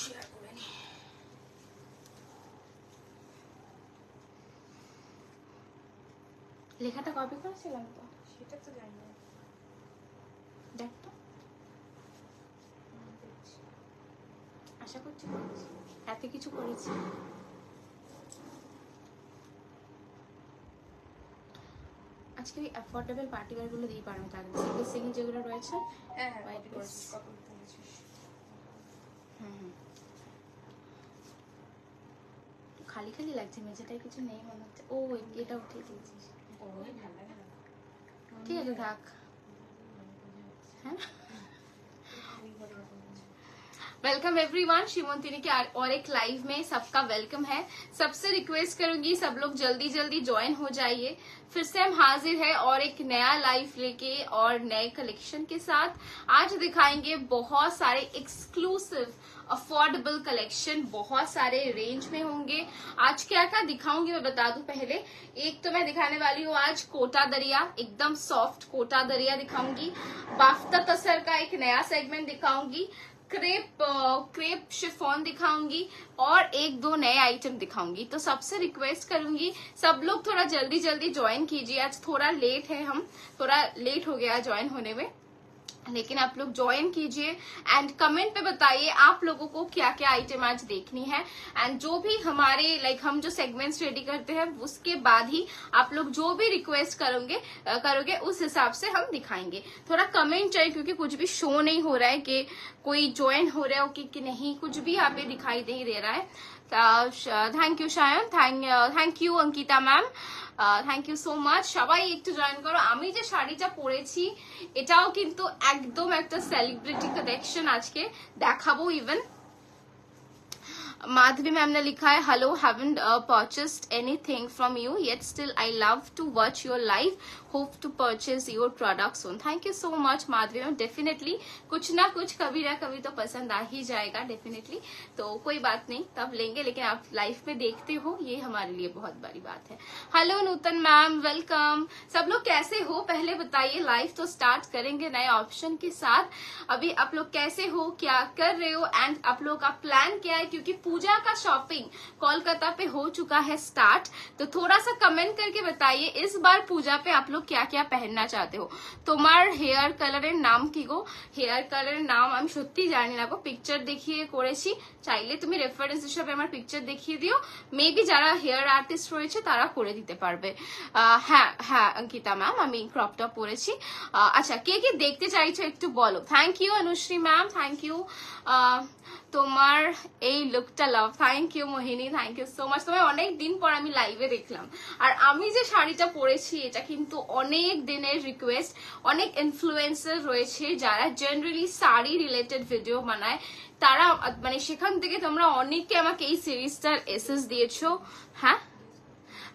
Share করে নি। লেখাটা কপি করেছিলাম তো, সেটা তো জানি না। দেখ তো, আশা করছি করেছি, এত কিছু করেছি। আজকে ওই অ্যাফোর্ডেবল পার্টিওয়ার গুলো দিয়ে পারবো, থাকবে সিঙ্গেল সিঙ্গেল যেগুলো রয়েছে। হ্যাঁ হোয়াইট ড্রেস। খালি খালি লাগছে, মেঝেটায় কিছু নেই মনে হচ্ছে। ও এটা উঠিয়ে দিয়েছিস, ঠিক আছে থাক। হ্যাঁ, वेलकम एवरीवन, श्रीमंतिनी के और एक लाइव में सबका वेलकम है। सबसे रिक्वेस्ट करूंगी सब लोग जल्दी जल्दी ज्वाइन हो जाइए। फिर से हम हाजिर है और एक नया लाइव लेके और नए कलेक्शन के साथ। आज दिखाएंगे बहुत सारे एक्सक्लूसिव अफोर्डेबल कलेक्शन, बहुत सारे रेंज में होंगे। आज क्या क्या दिखाऊंगी मैं बता दूं पहले। एक तो मैं दिखाने वाली हूँ आज कोटा दरिया, एकदम सॉफ्ट कोटा दरिया दिखाऊंगी। बाफ्ता तसर का एक नया सेगमेंट दिखाऊंगी। क्रेप शिफॉन दिखाऊंगी और एक दो नए आइटम दिखाऊंगी। तो सबसे रिक्वेस्ट करूंगी सब लोग थोड़ा जल्दी जल्दी ज्वाइन कीजिए। आज थोड़ा लेट है, हम थोड़ा लेट हो गया ज्वाइन होने में, लेकिन आप लोग ज्वाइन कीजिए एंड कमेंट पे बताइए आप लोगों को क्या क्या आइटम आज देखनी है। एंड जो भी हमारे हम जो सेगमेंट्स रेडी करते हैं उसके बाद ही आप लोग जो भी रिक्वेस्ट करोगे उस हिसाब से हम दिखाएंगे। थोड़ा कमेंट चाहिए क्योंकि कुछ भी शो नहीं हो रहा है कि कोई ज्वाइन हो रहा है कि नहीं, कुछ भी यहाँ पे दिखाई नहीं दे रहा है। Thank you Sayan, thank you Ankita ma'am, thank you so much. সবাই একটু জয়েন করো। আমি যে শাড়িটা পরেছি এটাও কিন্তু একদম একটা সেলিব্রিটি কালেকশন, আজকে দেখাবো। ইভেন माधवी मैम ने लिखा है hello, haven't purchased anything from you yet, still I love to watch your live, hope to purchase your products on. Thank you so much Madhavi ma'am. Definitely कुछ ना कुछ कभी ना कभी तो पसंद आ ही जाएगा डेफिनेटली, तो कोई बात नहीं तब लेंगे, लेकिन आप लाइव में देखते हो ये हमारे लिए बहुत बड़ी बात है। हेलो नूतन मैम, वेलकम। सब लोग कैसे हो पहले बताइए। लाइव तो स्टार्ट करेंगे नए ऑप्शन के साथ। अभी आप लोग कैसे हो, क्या कर रहे हो एंड आप लोग का प्लान क्या है, क्योंकि पूजा का शॉपिंग कोलकाता पे हो चुका है स्टार्ट। तो थोड़ा सा कमेंट करके बताइए इस बार पूजा पे आप लोग क्या क्या पहनना चाहते हो। তোমার হেয়ার কালারের নাম কি গো? হেয়ার কালারের নাম আমি সত্যি জানি না গো, পিকচার দেখিয়ে করেছি। চাইলে তুমি রেফারেন্স হিসেবে আমার পিকচার দেখিয়ে দিও, মেবি যারা হেয়ার আর্টিস্ট রয়েছে তারা করে দিতে পারবে। হ্যাঁ হ্যাঁ অঙ্কিতা ম্যাম, আমি ক্রপ টপ পরেছি। আচ্ছা, কে কে দেখতে চাইছো একটু বলো। Thank you Anushree ma'am, thank you. তোমার এই লুকটা love, thank you Mohini, thank you so much. তোমায় অনেক দিন পর আমি লাইভে দেখলাম। আর আমি যে শাড়িটা পরেছি এটা কিন্তু অনেক দিনের রিকোয়েস্ট। অনেক ইনফ্লুয়েন্সার রয়েছে যারা জেনারেলি শাড়ি রিলেটেড ভিডিও বানায়, তারা মানে সেখান থেকে তোমরা অনেকে আমাকে এই সিরিজটার এসএস দিয়েছো। হ্যাঁ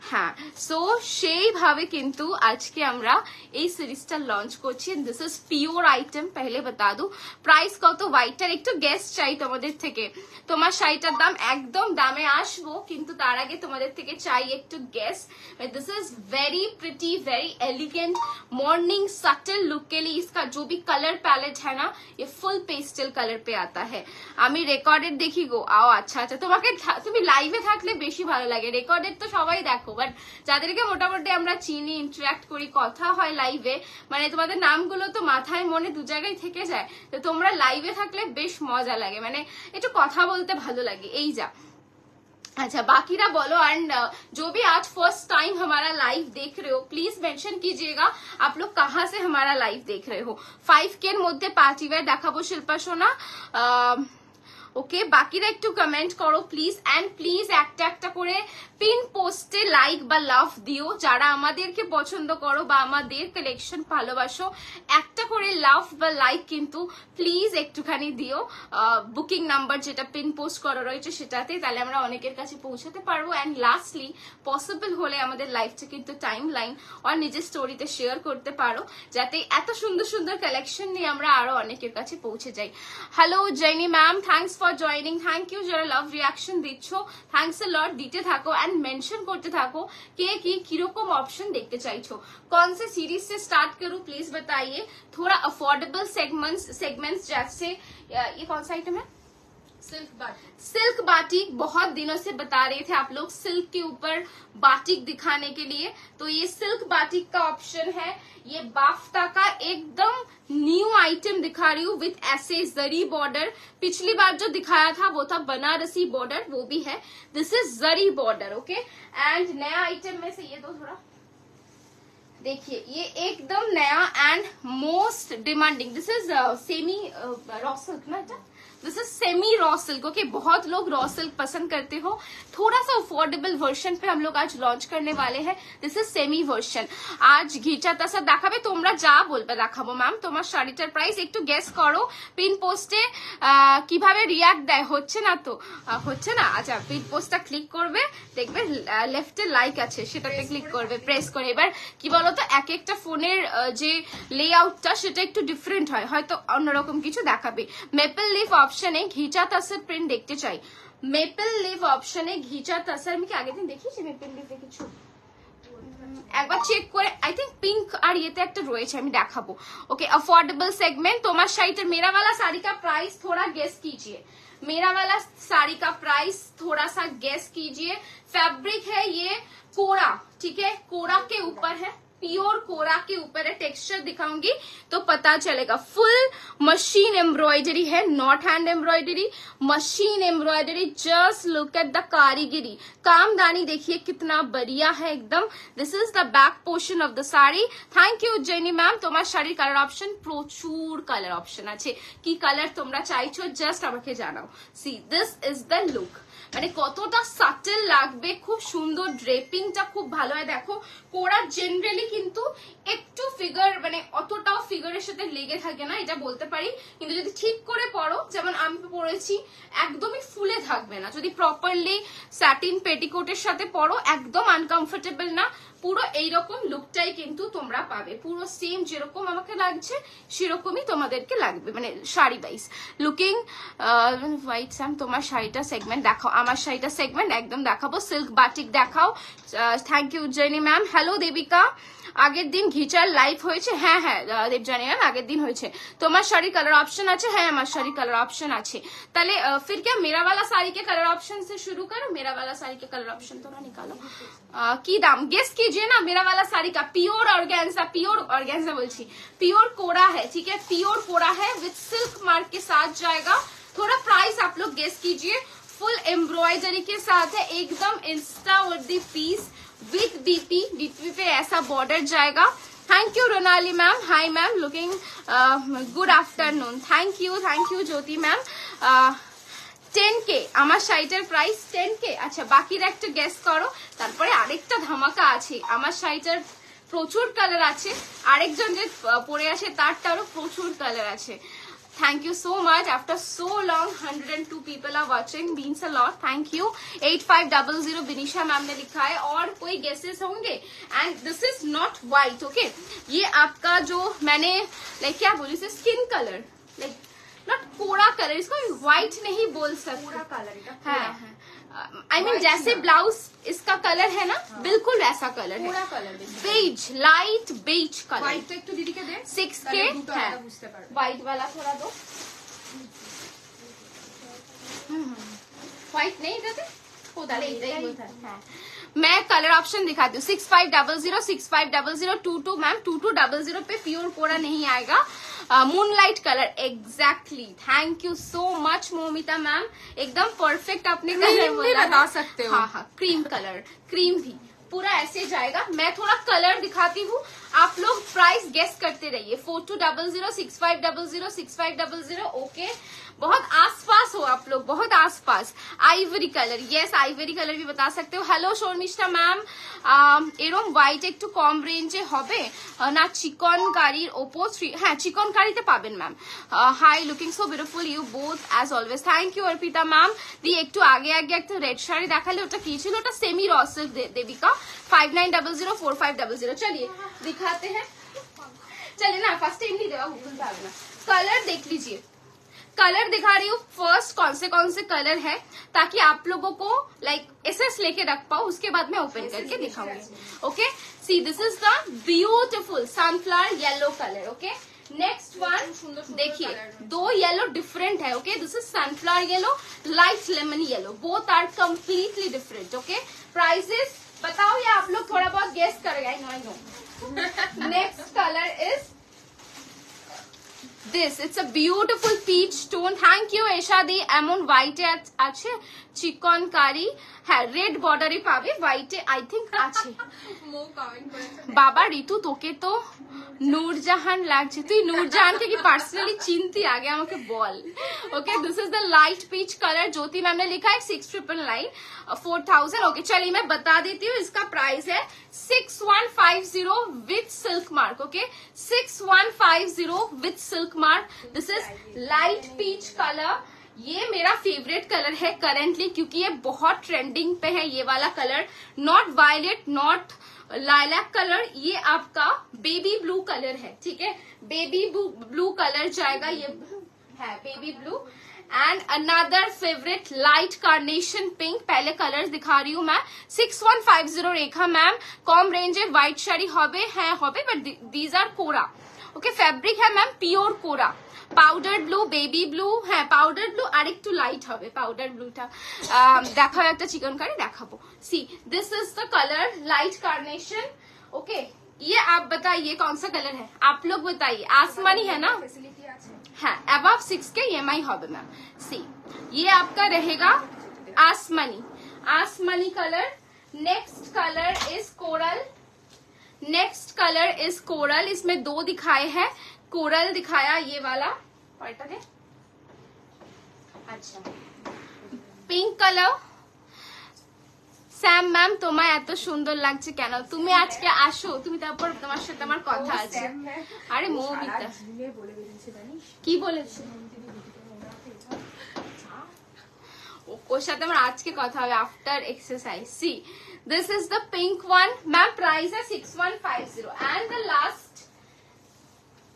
হ্যাঁ, সো সেইভাবে কিন্তু আজকে আমরা এই সিরিজটা লঞ্চ করছি। This is pure item. পহলে বতা দু প্রাইস কত, হোয়াইটটার একটু গেস চাই তোমাদের থেকে। তোমার শাড়িটার দাম একদম দামে আসবো, কিন্তু তার আগে তোমাদের থেকে চাই একটু guess. This is very pretty, very elegant morning subtle look के लिए इसका जो भी कलर पैलेट है ना, ये फुल पेस्टल कलर पे आता है। আমি রেকর্ডেড দেখি গো। আও আচ্ছা আচ্ছা, তোমাকে তুমি লাইভে থাকলে বেশি ভালো লাগে। রেকর্ডেড তো সবাই দেখো, বাট যাদেরকে মোটামুটি আমরা চিনি, ইন্টারঅ্যাক্ট করি, কথা হয় লাইভে, মানে তোমাদের নামগুলো তো মাথায় মনে দু জায়গায় থেকে যায়। তো তোমরা লাইভে থাকলে বেশ মজা লাগে, মানে একটু কথা বলতে ভালো লাগে। এই যা अच्छा, बाकीरा बोलो। एंड जो भी आज फर्स्ट टाइम हमारा लाइव देख रहे हो प्लीज मेंशन कीजिएगा आप लोग कहाँ से हमारा लाइव देख रहे हो। 5K এর মধ্যে পার্টি ওয়্যার দেখাবো শিল্পা সোনা। ওকে, বাকিরা একটু কমেন্ট করো প্লিজ। এন্ড প্লিজ একটা একটা করে পিন পোস্টে লাইক বা লাভ দিও যারা আমাদেরকে পছন্দ করো বা আমাদের কালেকশন ভালোবাসো। একটা করে লাভ বা লাইক কিন্তু প্লিজ একটুখানি দিও। বুকিং নাম্বার যেটা পিন পোস্ট করা রয়েছে সেটাতে, তাহলে আমরা অনেকের কাছে পৌঁছাতে পারবো। এন্ড লাস্টলি পসিবল হলে আমাদের লাইভটা কিন্তু টাইম লাইন আর নিজের স্টোরিতে শেয়ার করতে পারো, যাতে এত সুন্দর সুন্দর কালেকশন নিয়ে আমরা আরো অনেকের কাছে পৌঁছে যাই। Hello Jenny ma'am, thanks for joining. Thank you যারা লাভ রিয়াকশন দিচ্ছ, থ্যাংকস আ লট। দিতে থাকো एंड मेंशन करते থাকো কে কি কিরকম ऑप्शन देखते চাইছো। कौन से सीरीज से स्टार्ट करूं प्लीज बताइए। थोड़ा अफोर्डेबल सेगमेंट्स जैसे ये कौन सा आइटम है, सिल्क बाटिक बहुत दिनों से बता रहे थे आप लोग सिल्क के ऊपर बाटिक दिखाने के लिए, तो ये सिल्क बाटिक का ऑप्शन है। ये बाफ्ता का एकदम न्यू आइटम दिखा रही हूँ विथ ऐसे जरी बॉर्डर। पिछली बार जो दिखाया था वो था बनारसी बॉर्डर, वो भी है। This is zari border, okay. And नया आइटम में से ये दो थोड़ा देखिए, ये एकदम नया and most demanding. This is semi raw silk ना, this is semi raw silk, okay. बहुत लोग रॉ सिल्क पसंद करते हो, थोड़ा सा अफोर्डेबल वर्जन पे हम लोग आज लॉन्च करने वाले हैं। This is semi version. आज ঘিচা তাসা দেখাবে, তোমরা যা বলবে দেখাবো ম্যাম। তোমার শাড়িটার প্রাইস একটু গেস করো, পিন পোস্টে কিভাবে রিয়াক্ট দেয়, হচ্ছে না তো, হচ্ছে না। আচ্ছা, পিন পোস্টটা ক্লিক করবে, দেখবে লেফটে লাইক আছে, সেটাতে ক্লিক করবে, প্রেস করে। এবার কি বলতো, এক একটা ফোনের যে লেআউটটা সেটা একটু ডিফারেন্ট হয়, হয়তো অন্যরকম কিছু দেখাবে। মেপল লিফ অপশনে ঘিচা তাসার প্রিন্ট দেখতে চাই। মেপল লিভ অপশনে ঘিচা তাসার, আমি কি আগের দিন দেখিয়েছি মেপল লিভ কিছু? একবার চেক করে, আই থিঙ্ক পিঙ্ক আর ইয়েতে একটা রয়েছে, আমি দেখাবো, ওকে। Affordable segment. তোমার শাড়িটার मेरा वाला साड़ी का प्राइस थोड़ा गेस कीजिए, मेरा वाला साड़ी का प्राइस थोड़ा सा गेस कीजिए। फैब्रिक है ये कोरा, ठीक है, कोरा के ऊपर है, प्योर कोरा के ऊपर है। टेक्सचर दिखाऊंगी तो पता चलेगा। फुल मशीन एम्ब्रॉयडरी है, not hand embroidery, machine embroidery. Just look at the कारीगिरी, कामदानी देखिए कितना बढ़िया है एकदम। This is the back portion of the sari. Thank you Ujjaini ma'am. তোমার শাড়ির কালার অপশন প্রচুর কালার অপশন আছে, কি কালার তোমরা চাইছো জাস্ট আমাকে জানাও। See this is the look, মানে কতটা সাটেল লাগবে, খুব সুন্দর, ড্রেপিংটা খুব ভালো হয়। দেখো কোরা জেনারেলি কিন্তু একটু ফিগার, মানে অতটাও ফিগারের সাথে লেগে থাকে না, এটা বলতে পারি। কিন্তু যদি ঠিক করে পরো, যেমন আমি পরেছি, একদমই ফুলে থাকবে না। যদি প্রপারলি স্যাটিন পেটিকোটের সাথে পরো, একদম আনকমফোর্টেবল না, পুরো এইরকম লুকটাই কিন্তু তোমরা পাবে। পুরো সেম যেরকম আমাকে লাগছে সেরকমই তোমাদেরকে লাগবে, মানে sari wise looking white. Sam তোমার শাড়িটা সেগমেন্ট দেখাও, আমার শাড়িটা সেগমেন্ট একদম দেখাবো। সিল্ক বাটিক দেখাও। Thank you Ujjayini ma'am. Hello Devika, আগের দিন ঘিচার লাইভ হয়েছে? হ্যাঁ হ্যাঁ দেবজানি ম্যাম, আগের দিন হয়েছে। তোমার শাড়ির কালার অপশন আছে? হ্যাঁ আমার শাড়ির কালার অপশন আছে। তাহলে फिर क्या मेरा वाला साड़ी के कलर ऑप्शन से शुरू करो। मेरा वाला साड़ी के कलर ऑप्शन थोड़ा निकालो। की दाम गेस कीजिए ना। मेरा वाला साड़ी का प्योर ऑर्गेन्जा बोलছি, प्योर कोरा है, ठीक है, प्योर कोरा है विथ सिल्क मार्क के साथ जाएगा। थोड़ा प्राइस आप लोग गेस कीजिए। फुल एम्ब्रॉयडरी के साथ है, एकदम इंस्टा वर्दी पीस विथ बीपी पे ऐसा बॉर्डर जाएगा। Thank you Ronali ma'am. Hi ma'am, looking good afternoon. Thank you Jyoti ma'am. 10K আমার শাড়িটার প্রাইস 10K। আচ্ছা, বাকিরা একটা গেস করো। তারপরে আরেকটা ধামাকা আছে, আমার শাড়িটার প্রচুর কালার আছে, আরেকজন যে পরে আছে তারটারও প্রচুর কালার আছে। Thank you so much. After so long, 102 people are watching. Means a lot. Thank you. 8500 बिनिशा ma'am ने लिखा है। और कोई गेसेस होंगे? And this is not white, okay? ये आपका जो मैंने लाइक क्या बोली से skin colour, like not kora colour, इसको व्हाइट नहीं बोल सकते, पूरा कलर है। आई मीन जैसे ब्लाउज इसका कलर है ना, बिल्कुल वैसा कलर है, पूरा colour beige, light beige colour. White तो एक तो दीदी के दे 6K है, व्हाइट वाला थोड़ा दो। व्हाइट नहीं देते, मैं कलर ऑप्शन दिखाती हूँ। 6500 6500 22 मैम 2200 पे प्योर कोरा नहीं आएगा। Moonlight colour exactly. Thank you so much Moumita ma'am, एकदम परफेक्ट आपने कलर बता सकते हो। हाँ, क्रीम कलर, क्रीम भी पूरा ऐसे जाएगा। मैं थोड़ा कलर दिखाती हूँ, आप लोग प्राइस गेस करते रहिए। 4200 6500 6500 ओके। बहुत आसपास हो आप लोग, बहुत आसपास। Ivory colour, yes Ivory colour भी बता सकते हो। हेलो शर्मिष्ठा मैम, এরকম হোয়াইট একটু কম রেঞ্জে হবে না চিকনকারির ওপর? হ্যাঁ চিকনকারিতে পাবেন ma'am. Hi, looking so beautiful you both as always. Thank you Arpita ma'am. দিয়ে একটু আগে একটা রেড শাড়ি দেখালে, ওটা কি ছিল? ওটা সেমি रॉ सिल्क देविका। 5900 4500। चलिए दिखाते हैं, चलिए ना फर्स्ट टाइम नहीं देगा, भूल जाना। कलर देख लीजिए, कलर दिखा रही हूँ फर्स्ट कौन से कलर है, ताकि आप लोगों को लाइक एसेस लेके रख पाओ, उसके बाद मैं ओपन करके दिखाऊंगी। Okay, see this is the beautiful sunflower yellow colour. Okay, next one देखिए, दो येलो डिफरेंट है. Okay, this is sunflower yellow, light lemon yellow, both are completely different. Okay, prices बताओ या आप लोग थोड़ा बहुत गेस करेंगे. I know. Next colour is this. It's a beautiful peach tone. Thank you Esha di. এমন white এ আছে, চিকন কারি. হ্যাঁ, রেড বর্ডারে পাবে, হোয়াইটে আই থিংক আছে. বাবা ঋতু, তোকে তো নূরজাহান লাগছে. তুই নূরজাহানকে কি পার্সোনালি চিনতি? আগে আমাকে বল. Okay, this is the light peach colour. Jyoti ma'am ने लिखा है 6999 4000. ओके, चलिए मैं बता देती हूँ. इसका प्राइस है 6150 with silk mark. Okay, 6150 with silk mark. This is light peach colour. ये मेरा फेवरेट कलर है करेंटली, क्योंकि ये बहुत ट्रेंडिंग पे है. ये वाला colour, not violet, not lilac colour, ये आपका बेबी ब्लू कलर है. ठीक है, बेबी ब्लू कलर जाएगा. ये है baby blue. And another favourite light carnation pink. पहले कलर्स दिखा रही हूँ मैं. 6150 रेखा मैम. कम रेंज है, व्हाइट शाड़ी হবে, হ্যাঁ হবে, but these are kora. Okay, fabric है ma'am pure kora. Powder blue, baby blue. হ্যাঁ, পাউডার ব্লু আরেকটু লাইট হবে. পাউডার ব্লুটা দেখাও, একটা চিকন কারি দেখাবো. See this is the colour light carnation. Okay, ये आप बताइए कौन सा कलर है, आप लोग बताइए. आसमानी है ना? हाँ, अबव 6 के EMI হবে मैम. सी ये आपका रहेगा आसमानी, आसमानी colour. Next colour is coral. Next colour is coral. इसमें दो दिखाए हैं. कोरल दिखाया ये वाला, पलटा दे. अच्छा, पिंक कलर. স্যাম ম্যাম, তোমায় এত সুন্দর লাগছে কেন? তুমি আজকে আসো, তুমি তারপর তোমার সাথে আমার কথা আছে. আরে মৌমিতা কি বলেছে? ওর সাথে আমার আজকে কথা হবে after exercise. See this is the pink one ma'am. Price है 6150. एंड द लास्ट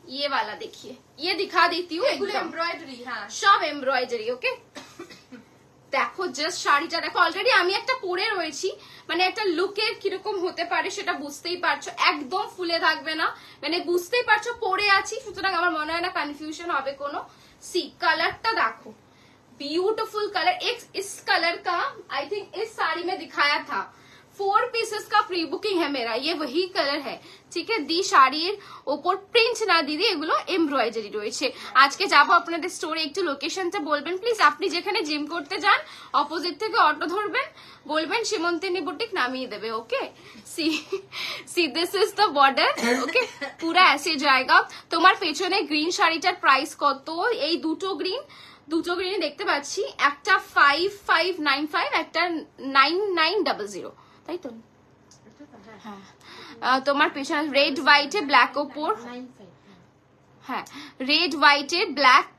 ये वाला देखिए, ये दिखा देती हूँ. एम्ब्रॉयडरी, हाँ सब एम्ब्रॉयडरी. ओके, দেখো জাস্ট শাড়িটা দেখো. অলরেডি আমি একটা পরে রয়েছি, মানে একটা লুকের কিরকম হতে পারে সেটা বুঝতেই পারছো. একদম ফুলে থাকবে না, মানে বুঝতেই পারছো পরে আছি, সুতরাং আমার মনে হয় না কনফিউশন হবে কোনো. सी कलरটা देखो, ब्यूटीफुल कलर. इस कलर का आई थिंक इस साड़ी में दिखाया था. 4 पीसेस का प्री बुकिंग है मेरा. ये वही कलर है. ঠিক আছে, দি শাড়ির ওপর প্রিন্ট না দিদি, এগুলো এমব্রয়ডারি রয়েছে. আজকে যাবো আপনাদের স্টোরে, একটু লোকেশনটা বলবেন প্লিজ. আপনি যেখানে জিম করতে যান অপোজিট থেকে অটো ধরবেন, বলবেন সীমন্তিনী বুটিক, নামিয়ে দেবে. Okay, see this is the border. Okay, পুরা ऐसे जाएगा. তোমার পেছনে গ্রিন শাড়িটার প্রাইস কত? এই দুটো গ্রিন দেখতে পাচ্ছি. একটা 5595, একটা 9900. তাই তো? হ্যাঁ, তোমার পেছনে রেড হোয়াইটে ব্ল্যাক ওপর. হ্যাঁ, রেড হোয়াইটে ব্ল্যাক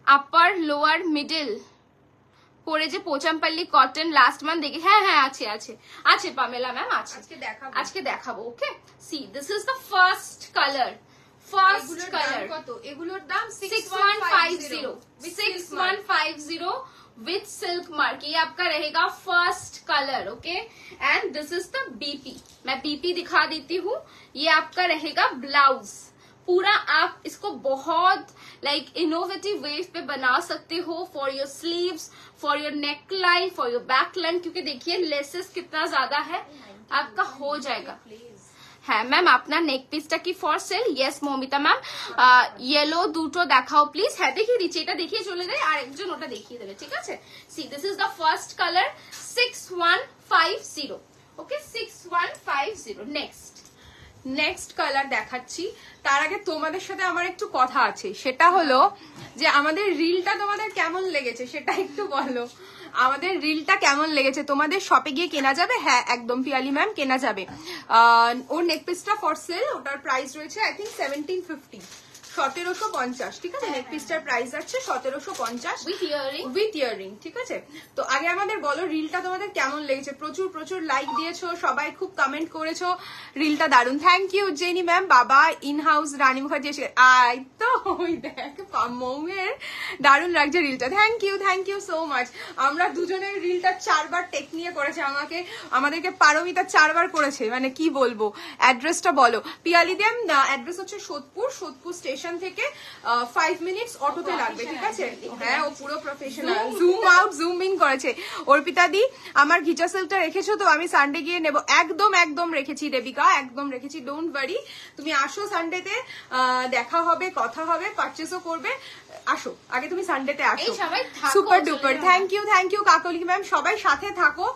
আপার লোয়ার মিডল পরে যে পোচামপাল্লি কটন লাস্ট মান্থ দেখি. হ্যাঁ হ্যাঁ আছে আছে আছে পামেলা ম্যাম, আছে আজকে দেখাবো. Okay, see this is the first colour. First colour কত? এগুলোর দাম 6150. 6150 विथ सिल्क मार्क. ये आपका रहेगा first colour. Okay, and this is the BP. मैं बीपी दिखा देती हूँ. ये आपका रहेगा ब्लाउज. पूरा आप इसको बहुत लाइक इनोवेटिव वेज पे बना सकते हो for your sleeves, for your neck line, for your back line, क्योंकि देखिए लेसेस कितना ज्यादा है, आपका हो जाएगा. হ্যাঁ ম্যাম, আপনার নেক পিসটা কি for sale? Yes Moumita ma'am. Yellow দুটো দেখাও প্লিজ. হ্যাঁ দেখিয়ে দিচ্ছি, এটা দেখিয়ে চলে যায়, আর একজন ওটা দেখিয়ে দেবে. ঠিক আছে, C this is the first colour 6150. Okay, 6150. Next colour দেখাচ্ছি. তার আগে তোমাদের সাথে আমার একটু কথা আছে, সেটা হলো যে আমাদের রিলটা তোমাদের কেমন লেগেছে সেটা একটু বলো. আমাদের রিলটা কেমন লেগেছে? তোমাদের শপে গিয়ে কেনা যাবে? হ্যাঁ একদম পিয়ালি ম্যাম, কেনা যাবে. ওর নেক পিসটা ফর সেল, ওটার প্রাইস রয়েছে আই থিঙ্ক 1750. 1750, ঠিক আছে। নেক পিসটার প্রাইস আছে 1750 উইথ ইয়ারিং, ঠিক আছে। তো আগে আমাদের বলো রিলটা তোমাদের কেমন লেগেছে? প্রচুর প্রচুর লাইক দিয়েছো, সবাই খুব কমেন্ট করেছো, রিলটা দারুন। Thank you Jenny ma'am. বাবা ইন হাউস রানী মুখার্জি এসে আই তো ওই দেখ মৌমের দারুন লাগছে রিলটা। Thank you so much. আমরা দুজনের রিলটা 4 বার টেক নিয়ে করেছে, আমাদেরকে পারমিতা 4 বার করেছে, মানে কি বলবো। অ্যাড্রেসটা বলো পিয়ালি দেম। অ্যাড্রেস হচ্ছে সোদপুর স্টেশন থেকে 5 মিনিটস অটোতে লাগবে, ঠিক আছে। হ্যাঁ ও পুরো professional, zoom out zoom in করেছে। অর্পিতা দি আমার ঘিচা সিল্কটা রেখেছো তো? আমি সানডে গিয়ে নেব। একদম রেখেছি দেবিকা, একদম রেখেছি, ডোন্ট ওয়ারি। তুমি আসো সানডেতে, দেখা হবে, কথা হবে, পারচেসও করবে। আসো, আগে তুমি সানডেতে আসো। Super duper. Thank you Kakoli ma'am, সবাই সাথে থাকো।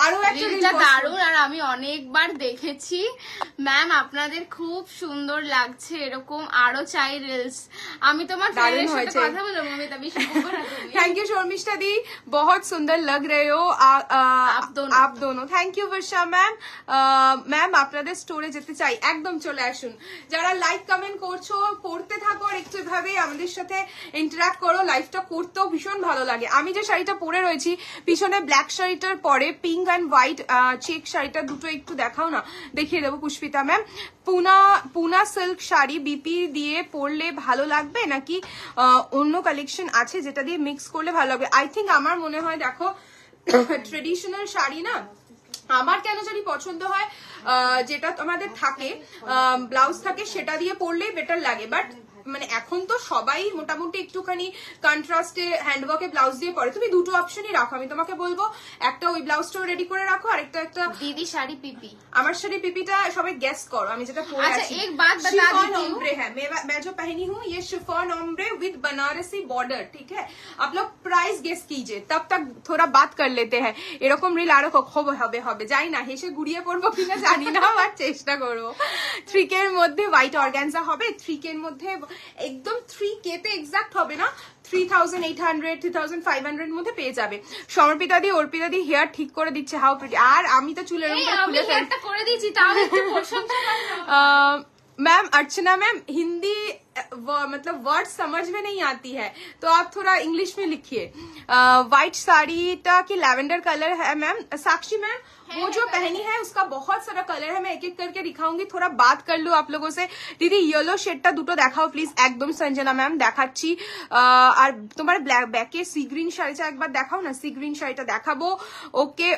আরো একটা দারুণ, আর আমি অনেকবার দেখেছি ম্যাম, আপনাদের খুব সুন্দর লাগছে, এরকম আরো চাই রিলস। আমি তোমার ফ্রেন্ডের সাথে কথা বলবো মমিতা বেশি। थैंक यू शर्मिष्ठा दी, बहुत सुंदर लग रहे हो आप दोनों। Thank you Varsha ma'am. Ma'am আপনাদের স্টোরে যেতে চাই, একদম চলে আসুন। যারা লাইক কমেন্ট করছো করতে থাকো, আর একটু ভাবে আমাদের সাথে ইন্টারঅ্যাক্ট করো, লাইভটা করতেও ভীষণ ভালো লাগে। আমি যে শাড়িটা পরে রয়েছি পিছনে ব্ল্যাক শাড়িটার পরে পিঙ্ক অ্যান্ড হোয়াইট চেক শাড়িটা, দুটো একটু দেখাও না, দেখিয়ে দেবো পুষ্পিতা ম্যাম। পুনা সিল্ক শাড়ি বিপি দিয়ে পরলে ভালো লাগবে নাকি অন্য কালেকশন আছে যেটা দিয়ে মিক্স করলে ভালো লাগবে? আই থিঙ্ক আমার মনে হয় দেখো ট্রেডিশনাল শাড়ি না আমার কেন জানি পছন্দ হয়, যেটা আমাদের থাকে ব্লাউজ থাকে সেটা দিয়ে পরলেই বেটার লাগে। বাট মানে এখন তো সবাই মোটামুটি একটুখানি কন্ট্রাস্টে হ্যান্ডওয়ার্কে ব্লাউজ দিয়ে পরে। তুমি দুটো অপশনই রাখো, আমি তোমাকে বলবো একটা ওই ব্লাউজটাও রেডি করে রাখো, আর একটা দিদি শাড়ি পিপি। আমার শাড়ি পিপিটা সবাই গেস করো আমি যেটা পরে আছি। एक बात बता देती हूँ, है मैं जो पहनी हूँ ये chiffon ombre with Banarasi border, ठीक है। आप लोग प्राइस गेस कीजिए, तब तक थोड़ा बात कर लेते हैं। এরকম রিল আরো হবে যাই না, হেসে গুড়িয়ে পড়বো কিনা জানি না, আর চেষ্টা করবো। 3K এর মধ্যে হোয়াইট অর্গানজা হবে, 3K এর মধ্যে একদম 3K তে এক্সাক্ট হবে না, 3800 3500 মধ্যে পেয়ে যাবে। সমর্পিতা দি অর্পিতা দি হেয়ার ঠিক করে দিচ্ছে, হাউ প্রিটি। আর আমি তো চুলের আমি হেয়ারটা করে দিয়েছি, তাও একটু প্রশংসা করো। मैम अर्चना मैम हिंदी मतलब वर्ड समझ में नहीं आती है, तो आप थोड़ा इंग्लिश में लिखिए। व्हाइट साड़ी टा की लैवेंडर कलर है मैम। साक्षी मैम वो जो पहनी है उसका बहुत सारा कलर है, मैं एक एक करके दिखाऊंगी, थोड़ा बात कर लूं आप लोगों से। दीदी येलो शेडটা দুটো দেখাও প্লিজ। একদম সঞ্জনা ম্যাম দেখাচ্ছি। আর তোমার ব্যাকে সি গ্রিন শাড়িটা একবার দেখাও না, সি গ্রিন শাড়িটা দেখাবো। ओके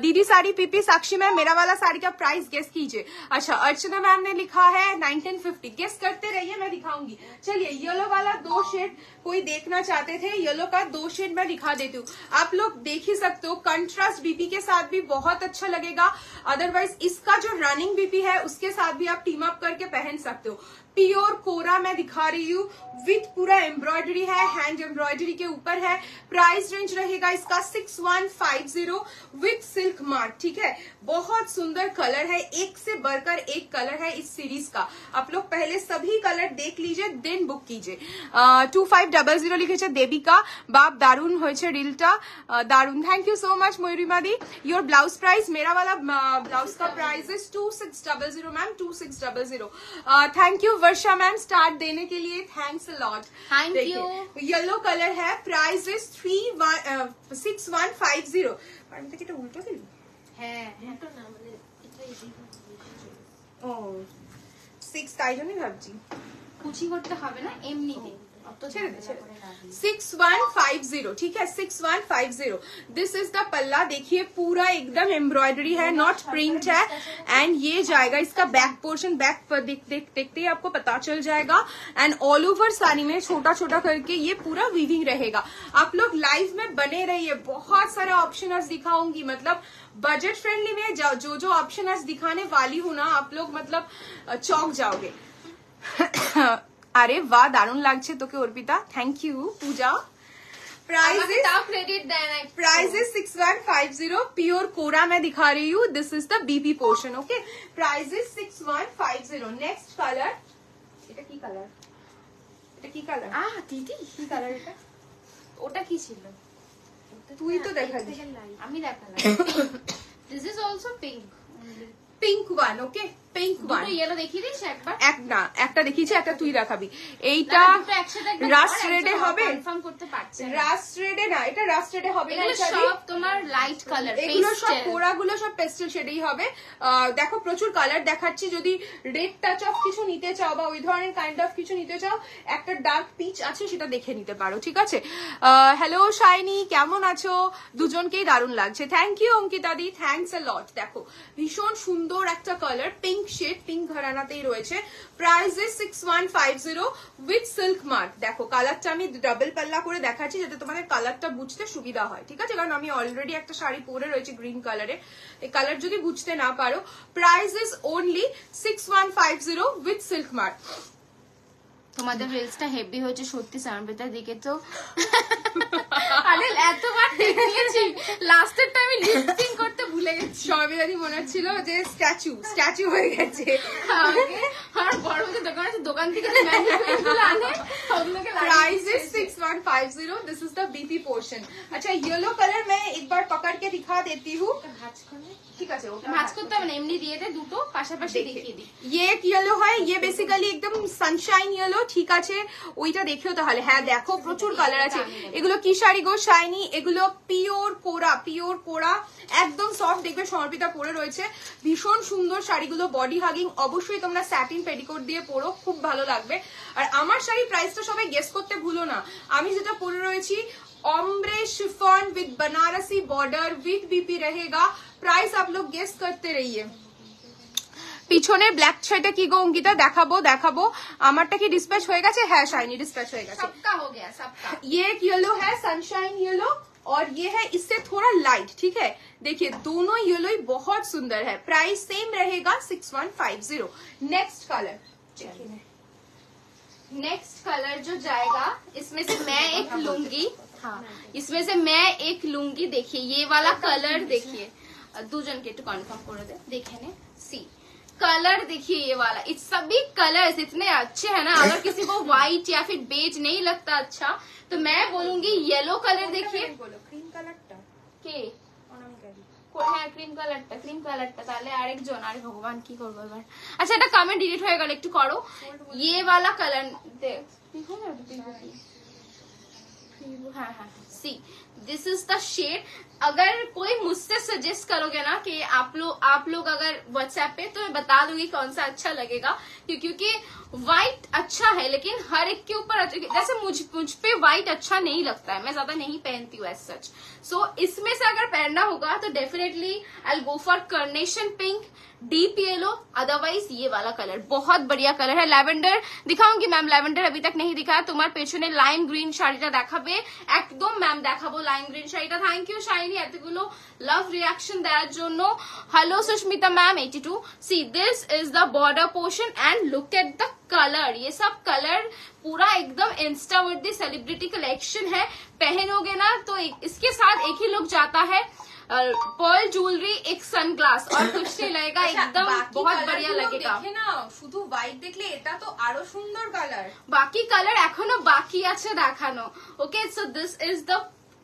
दीदी साड़ी पीपी। साक्षी मैम मेरा वाला साड़ी का प्राइस गेस कीजिए। अच्छा अर्चना मैम ने लिखा है 1950, गेस करते रहिए मैं दिखाऊंगी। चलिए येलो वाला 2 शेड कोई देखना चाहते थे, येलो का 2 शेड मैं दिखा देती हूँ, आप लोग देख ही सकते हो। कंट्रास्ट बीपी के साथ भी बहुत अच्छा लगेगा, अदरवाइज इसका जो रनिंग बीपी है उसके साथ भी आप टीम अप करके पहन सकते हो। प्योर कोरा मैं दिखा रही हूँ, विथ पूरा एम्ब्रॉयडरी है, हैंड एम्ब्रॉयडरी के ऊपर है। प्राइस रेंज रहेगा इसका 6150 विथ सिल्क मार्क, ठीक है। बहुत सुंदर कलर है, एक से बढ़कर एक कलर है इस सीरीज का। आप लोग पहले सभी कलर देख लीजिए, देन बुक कीजिए। 2500 लिखे देविका बाप, दारुण হয়েছে রিলটা, दारुण। Thank you so much Mayurima di. Your blouse price, मेरा वाला ब्लाउज का price is 2600 ma'am, 2600। Thank you Varsha ma'am start देने के लिए, thanks a lot. Thank you. Yellow colour है, प्राइस इज 6150। আমি তো এটা উল্টো দিই, হ্যাঁ উল্টো না, মানে এটা ও 6 তাই জন্যই ভাবছি কুচি করতে হবে না, এমনিতে। 6150, ठीक है 6150। दिस इज द पल्ला, देखिए पूरा एकदम एम्ब्रॉयडरी है, नॉट प्रिंट है। एंड ये जाएगा इसका बैक पोर्शन, बैक पर देखते ही आपको पता चल जाएगा। एंड ऑल ओवर साड़ी में छोटा छोटा करके ये पूरा वीविंग रहेगा। आप लोग लाइव में बने रहिए, बहुत सारे ऑप्शन आज दिखाऊंगी, मतलब बजट फ्रेंडली में जो ऑप्शन आज दिखाने वाली हूँ ना, आप लोग मतलब चौंक जाओगे। अरे वाह दारुण लागছে তোকে Arpita, thank you Puja. Price is 6150, pure कोरा मैं दिखा रही हूँ, this is the BP portion, okay. Price is 6150। Next colour, এটা কি কালার, এটা কি কালার? দিদি কি কালার এটা? ওটা কি ছিল? তুই তো দেখালি, আমি দেখালাম। This is also pink, pink one, okay pink one yellow দেখিয়ে দিস একবার। একটা দেখিয়েছি, একটা তুই দেখাবি। এইটা রাস্ট রেডে হবে, কনফার্ম করতে পারছি না। রাস্ট রেডে না, এটা রাস্ট রেডে হবে না, সব তোমার লাইট কালার, এগুলো সব কোড়াগুলো সব পেস্টেল শেডেই হবে। দেখো প্রচুর কালার দেখাচ্ছি, যদি রেড টাচ অফ কিছু নিতে চাও বা ওই ধরনের কাইন্ড অফ কিছু নিতে চাও, একটা ডার্ক পিচ আছে সেটা দেখে নিতে পারো, ঠিক আছে। হ্যালো শাইনি, কেমন আছো? দুজনকেই দারুণ লাগছে, thank you Ankita di, thanks a lot. দেখো ভীষণ সুন্দর একটা কালার, পিঙ্ক শেড, পিঙ্ক ঘরানাতেই রয়েছে। Price is 6150 with silk mark. দেখো কালারটা আমি ডাবল পাল্লা করে দেখাচ্ছি যাতে তোমাদের কালারটা বুঝতে সুবিধা হয়, ঠিক আছে, কারণ আমি অলরেডি একটা শাড়ি পরে রয়েছে গ্রিন কালারে, এই কালার যদি বুঝতে না পারো। Price is only 6150 with silk mark. তোমাদের রিলসটা হেভি হয়েছে সত্যি, সানবিতার দিকে তো আরে এতবার দেখিয়েছি, লাস্টের টাইমে লিপ সিং করতে ভুলে গেছি। সর্বিদাদি মনে হচ্ছিল যে স্ট্যাচু হয়ে গেছে। আর বড় যে দোকান আছে, দোকান থেকে যে ম্যানুফ্যাকচার আনে ওগুলোকে price is 6150। This is the BP portion. अच्छा येलो कलर मैं एक बार पकड़ के दिखा देती हूँ, ঠিক আছে, ওটা ভাঁজ করতে হবে না, এমনি দিয়ে দে, দুটো পাশাপাশি দেখিয়ে দি। ये एक येलो है, ये बेसिकली एकदम सनशाइन येलो, ঠিক আছে, ওইটা দেখিও তাহলে। হ্যাঁ দেখো প্রচুর কালার আছে। এগুলো কি শাড়ি গো শাইনি? এগুলো পিওর কোরা, একদম সফট, দেখবে সমর্পিতা পরে রয়েছে, ভীষণ সুন্দর শাড়িগুলো, বডি হাগিং। অবশ্যই তোমরা স্যাটিন পেটিকোট দিয়ে পরো, খুব ভালো লাগবে। আর আমার শাড়ি প্রাইসটা সবাই গেস করতে ভুলো না। আমি যেটা পরে রয়েছি ombre chiffon with Banarasi border with BP रहेगा। प्राइस आप लोग गेस करते रहिए। পিছনের ব্ল্যাক শাড়িটা কি গো অঙ্কিতা? দেখাবো। আমারটা কি ডিসপ্যাচ হয়ে গেছে? হ্যাঁ শাইনি ডিসপ্যাচ হয়ে গেছে। सबका हो गया सबका। ये एक येलो है सनशाइन येलो, और ये है इससे थोड़ा लाइट, ठीक है। देखिए दोनों येलो ही बहुत सुंदर है। प्राइस सेम रहेगा 6150। नेक्स्ट कलर, नेक्स्ट कलर जो जाएगा, इसमें से मैं एक लूंगी, हाँ इसमें से मैं एक लूंगी। देखिए ये वाला कलर देखिए, দুজন কে একটু কনফার্ম করে দে, দেখে ने सी कलर देखिए ये वाला। इस सभी कलर्स इतने अच्छे हैं ना, अगर किसी को व्हाइट या फिर बेज नहीं लगता अच्छा, तो मैं बोलूंगी येलो कलर देखिए। ক্রিম কালারটা কে অনামিকারি, হ্যাঁ ক্রিম কালারটা তাহলে আরেকজন। আরে ভগবান কি করবো এবার। আচ্ছা এটা কমেন্ট ডিলিট হয়ে গেল, একটু করো। ये वाला कलर हाँ see this is the shade. अगर कोई मुझसे सजेस्ट करोगे ना कि आप लोग अगर व्हाट्सएप पे, तो मैं बता दूंगी कौन सा अच्छा लगेगा, क्योंकि व्हाइट अच्छा है लेकिन हर एक के ऊपर अच्छा, जैसे मुझ पे व्हाइट अच्छा नहीं लगता है, मैं ज्यादा नहीं पहनती हूँ एज सच। सो इसमें से अगर पहनना होगा तो definitely I will go for carnation pink, deep yellow, otherwise ये वाला कलर बहुत बढ़िया कलर है। लैवेंडर दिखाऊंगी मैम, लैवेंडर अभी तक नहीं दिखाया। तुम्हार पेছনে लाइम ग्रीन শাড়িটা দেখাবে একদম ম্যাম, দেখাবো লাইম গ্রিন শাড়িটা। থ্যাংক ইউ শাইনি এতগুলো লাভ রিয়াকশন দেওয়ার জন্য। Hello Susmita ma'am 82। See this is the border portion and look at the colour. ये सब कलर पूरा एकदम इंस्टा वर्दी सेलिब्रिटी कलेक्शन है, पहनोगे ना तो इसके साथ एक ही लुक जाता है, पर्ल ज्वेलरी, एक सनग्लास, और कुछ नहीं लगेगा, एकदम बहुत बढ़िया लगेगा। দেখে না, শুধু হোয়াইট দেখলে এটা তো আরো সুন্দর কালার। बाकी कलर এখনো বাকি আছে দেখানো। Okay so this is the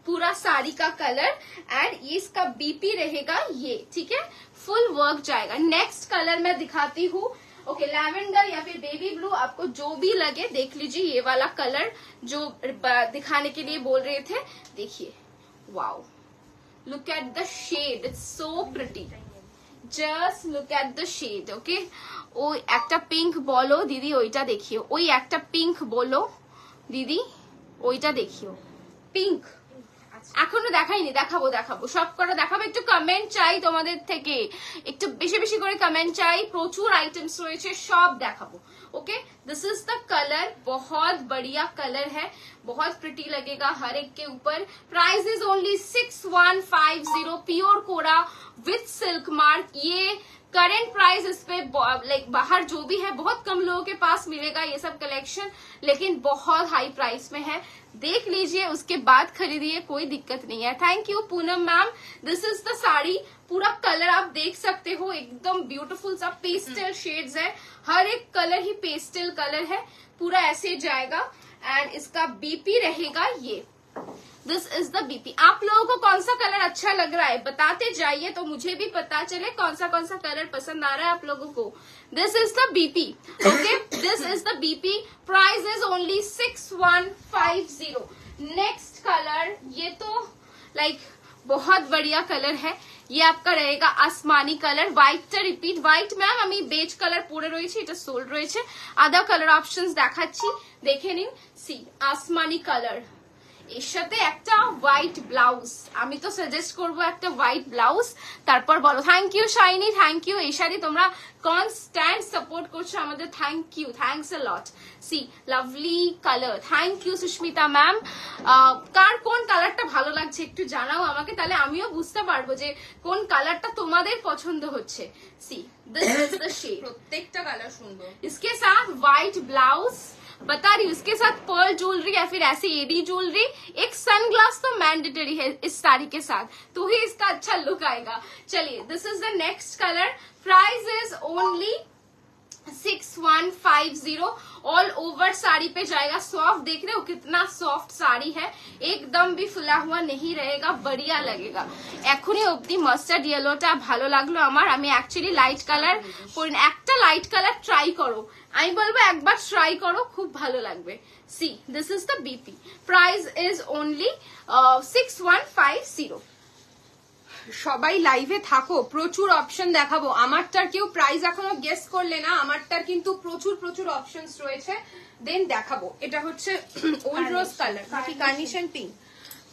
पूरा साड़ी का कलर एंड ये इसका बीपी रहेगा ये, ठीक है, फुल वर्क जाएगा। नेक्स्ट कलर मैं दिखाती हूँ। ओके लैवेंडर या फिर बेबी ब्लू, आपको जो भी लगे देख लीजिए। ये वाला कलर जो दिखाने के लिए बोल रहे थे, देखिए wow, look at the shade, it's so pretty, just look at the shade। okay ওই একটা পিঙ্ক বলো দিদি, ওইটা দেখিও। ওই একটা পিঙ্ক বলো দিদি, ওইটা দেখিও। পিঙ্ক এখনো দেখাইনি, দেখাবো সব কটা দেখাবো। একটু কমেন্ট চাই তোমাদের থেকে, একটু বেশি বেশি করে কমেন্ট চাই। প্রচুর আইটেমস রয়েছে, সব দেখাবো। Okay this is the colour, बहुत बढ़िया कलर है, बहुत प्रिटी लगेगा हर एक के ऊपर। Price is only 6150 pure kora with silk mark. ये करेंट प्राइस इस पे लाइक बाहर जो भी है बहुत कम लोगों के पास मिलेगा ये सब कलेक्शन, लेकिन बहुत हाई प्राइस में है। देख लीजिए उसके बाद खरीदिए, कोई दिक्कत नहीं है। Thank you Poonam ma'am. This is the sari, पूरा कलर आप देख सकते हो, एकदम ब्यूटीफुल सा पेस्टल शेड्स है, हर एक कलर ही पेस्टल कलर है, पूरा ऐसे जाएगा। एंड इसका बीपी रहेगा ये दिस इज द बीपी। आप लोगों को कौन सा कलर अच्छा लग रहा है बताते जाइए, तो मुझे भी पता चले कौन सा कलर पसंद आ रहा है आप लोगों को। This is the BP, okay, this is the BP. Price is only 6150। Next colour, ये तो लाइक बहुत बढ़िया कलर है, ये आपका रहेगा আসমানি কালার। হোয়াইটটা রিপিট, হোয়াইট ম্যাম আমি বেজ কালার পরে রয়েছে, এটা সোল্ড রয়েছে। আদার কালার অপশনস দেখাচ্ছি, দেখে নিন। সি আসমানি কালার, এর সাথে একটা হোয়াইট ব্লাউজ। আমি তো সাজেস্ট করবো একটা হোয়াইট ব্লাউজ, তারপর বলো। Thank you Shiny, thank you. এই শাড়ি তোমরা কনস্ট্যান্ট সাপোর্ট করছো আমাদের, thank you, thanks a lot. See lovely colour, thank you Susmita ma'am. কার কোন কালারটা ভালো লাগছে একটু জানাও আমাকে, তাহলে আমিও বুঝতে পারবো যে কোন কালারটা তোমাদের পছন্দ হচ্ছে। See this is the shade, প্রত্যেকটা কালার সুন্দর। इसके साथ व्हाइट ब्लाउज, बता रही हूँ, इसके साथ पर्ल ज्वेलरी या फिर ऐसी एडी ज्वेलरी, एक सनग्लास तो मैंडेटरी है इस साड़ी के साथ, तो ही इसका अच्छा लुक आएगा। चलिए, this is the next colour. Price is only 6150। All over sari पे जाएगा। सॉफ्ट देख रहे हो कितना सॉफ्ट साड़ी है, एकदम भी फुला हुआ नहीं रहेगा, बढ़िया लगेगा। এখনই অবধি মাস্টার্ড ইয়েলোটা ভালো লাগলো আমার। আমি অ্যাকচুয়ালি লাইট কালার পরি, একটা লাইট কালার ট্রাই করো, আমি বলবো একবার ট্রাই করো, খুব ভালো লাগবে। C this is the BP. Price is only 6150। সবাই লাইভে থাকো, প্রচুর অপশন দেখাবো। আমারটার কেউ প্রাইস এখনো গেস করলে না, আমারটার কিন্তু প্রচুর প্রচুর অপশনস রয়েছে, দেন দেখাবো। এটা হচ্ছে ওল্ড রোজ কালার নাকি কার্নিশন পিঙ্ক,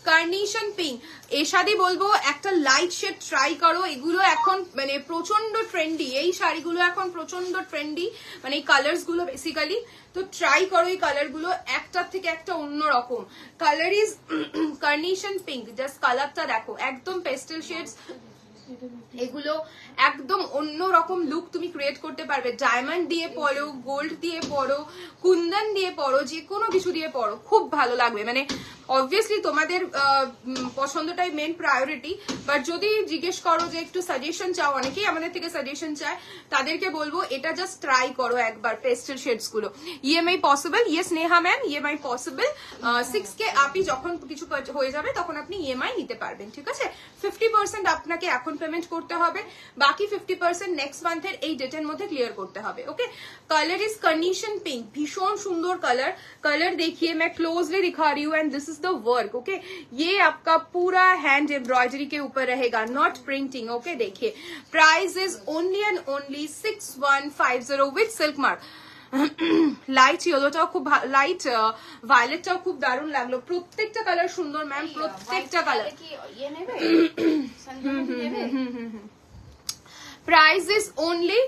কার্নিশন পিঙ্ক। এর সাথে বলবো একটা লাইট শেড ট্রাই করো, এগুলো এখন মানে প্রচন্ড ট্রেন্ডি, এই শাড়িগুলো এখন প্রচন্ড ট্রেন্ডি, মানে এই কালার্স গুলো বেসিক্যালি। তো ট্রাই করো এই কালার গুলো, একটার থেকে একটা অন্যরকম। কালার ইজ কার্নিশন পিঙ্ক, জাস্ট কালারটা দেখো, একদম পেস্টেল শেডস, এগুলো একদম অন্যরকম লুক তুমি ক্রিয়েট করতে পারবে। ডায়মন্ড দিয়ে পরো, গোল্ড দিয়ে পরো, কুন্দন দিয়ে পরো, যে কোনো কিছু দিয়ে পরো, খুব ভালো লাগবে। মানে অবভিয়াসলি তোমাদের পছন্দটাই মেন প্রায়োরিটি, বাট যদি জিজ্ঞেস করো যে একটু সাজেশন চাও, অনেকেই আমাদের থেকে সাজেশন চায়, তাদেরকে বলবো এটা জাস্ট ট্রাই করো একবার পেস্টেল শেডস গুলো। EMI possible? Yes Neha ma'am, EMI possible. 6K আপনি যখন কিছু হয়ে যাবে তখন আপনি ইএমআই নিতে পারবেন, ঠিক আছে। 50% আপনাকে এখন পেমেন্ট করতে হবে, বাকি 50% নেক্সট মান্থের এই ডেটের মধ্যে ক্লিয়ার করতে হবে, ओके। कलर इज कर्निशन पिंक, भीषण सुंदर कलर। कलर देखिए, मैं क्लोजली दिखा रही हूँ, and this is the work, okay. ये आपका पूरा हैंड एम्ब्रॉयडरी के ऊपर रहेगा, नॉट प्रिंटिंग, ओके। देखिए, price is only and only 6150 with silk mark. Light ইয়েলোটাও খুব, লাইট ভায়োলেটটাও খুব দারুণ লাগলো। প্রত্যেকটা কালার সুন্দর ম্যাম, প্রত্যেকটা colour. Price is only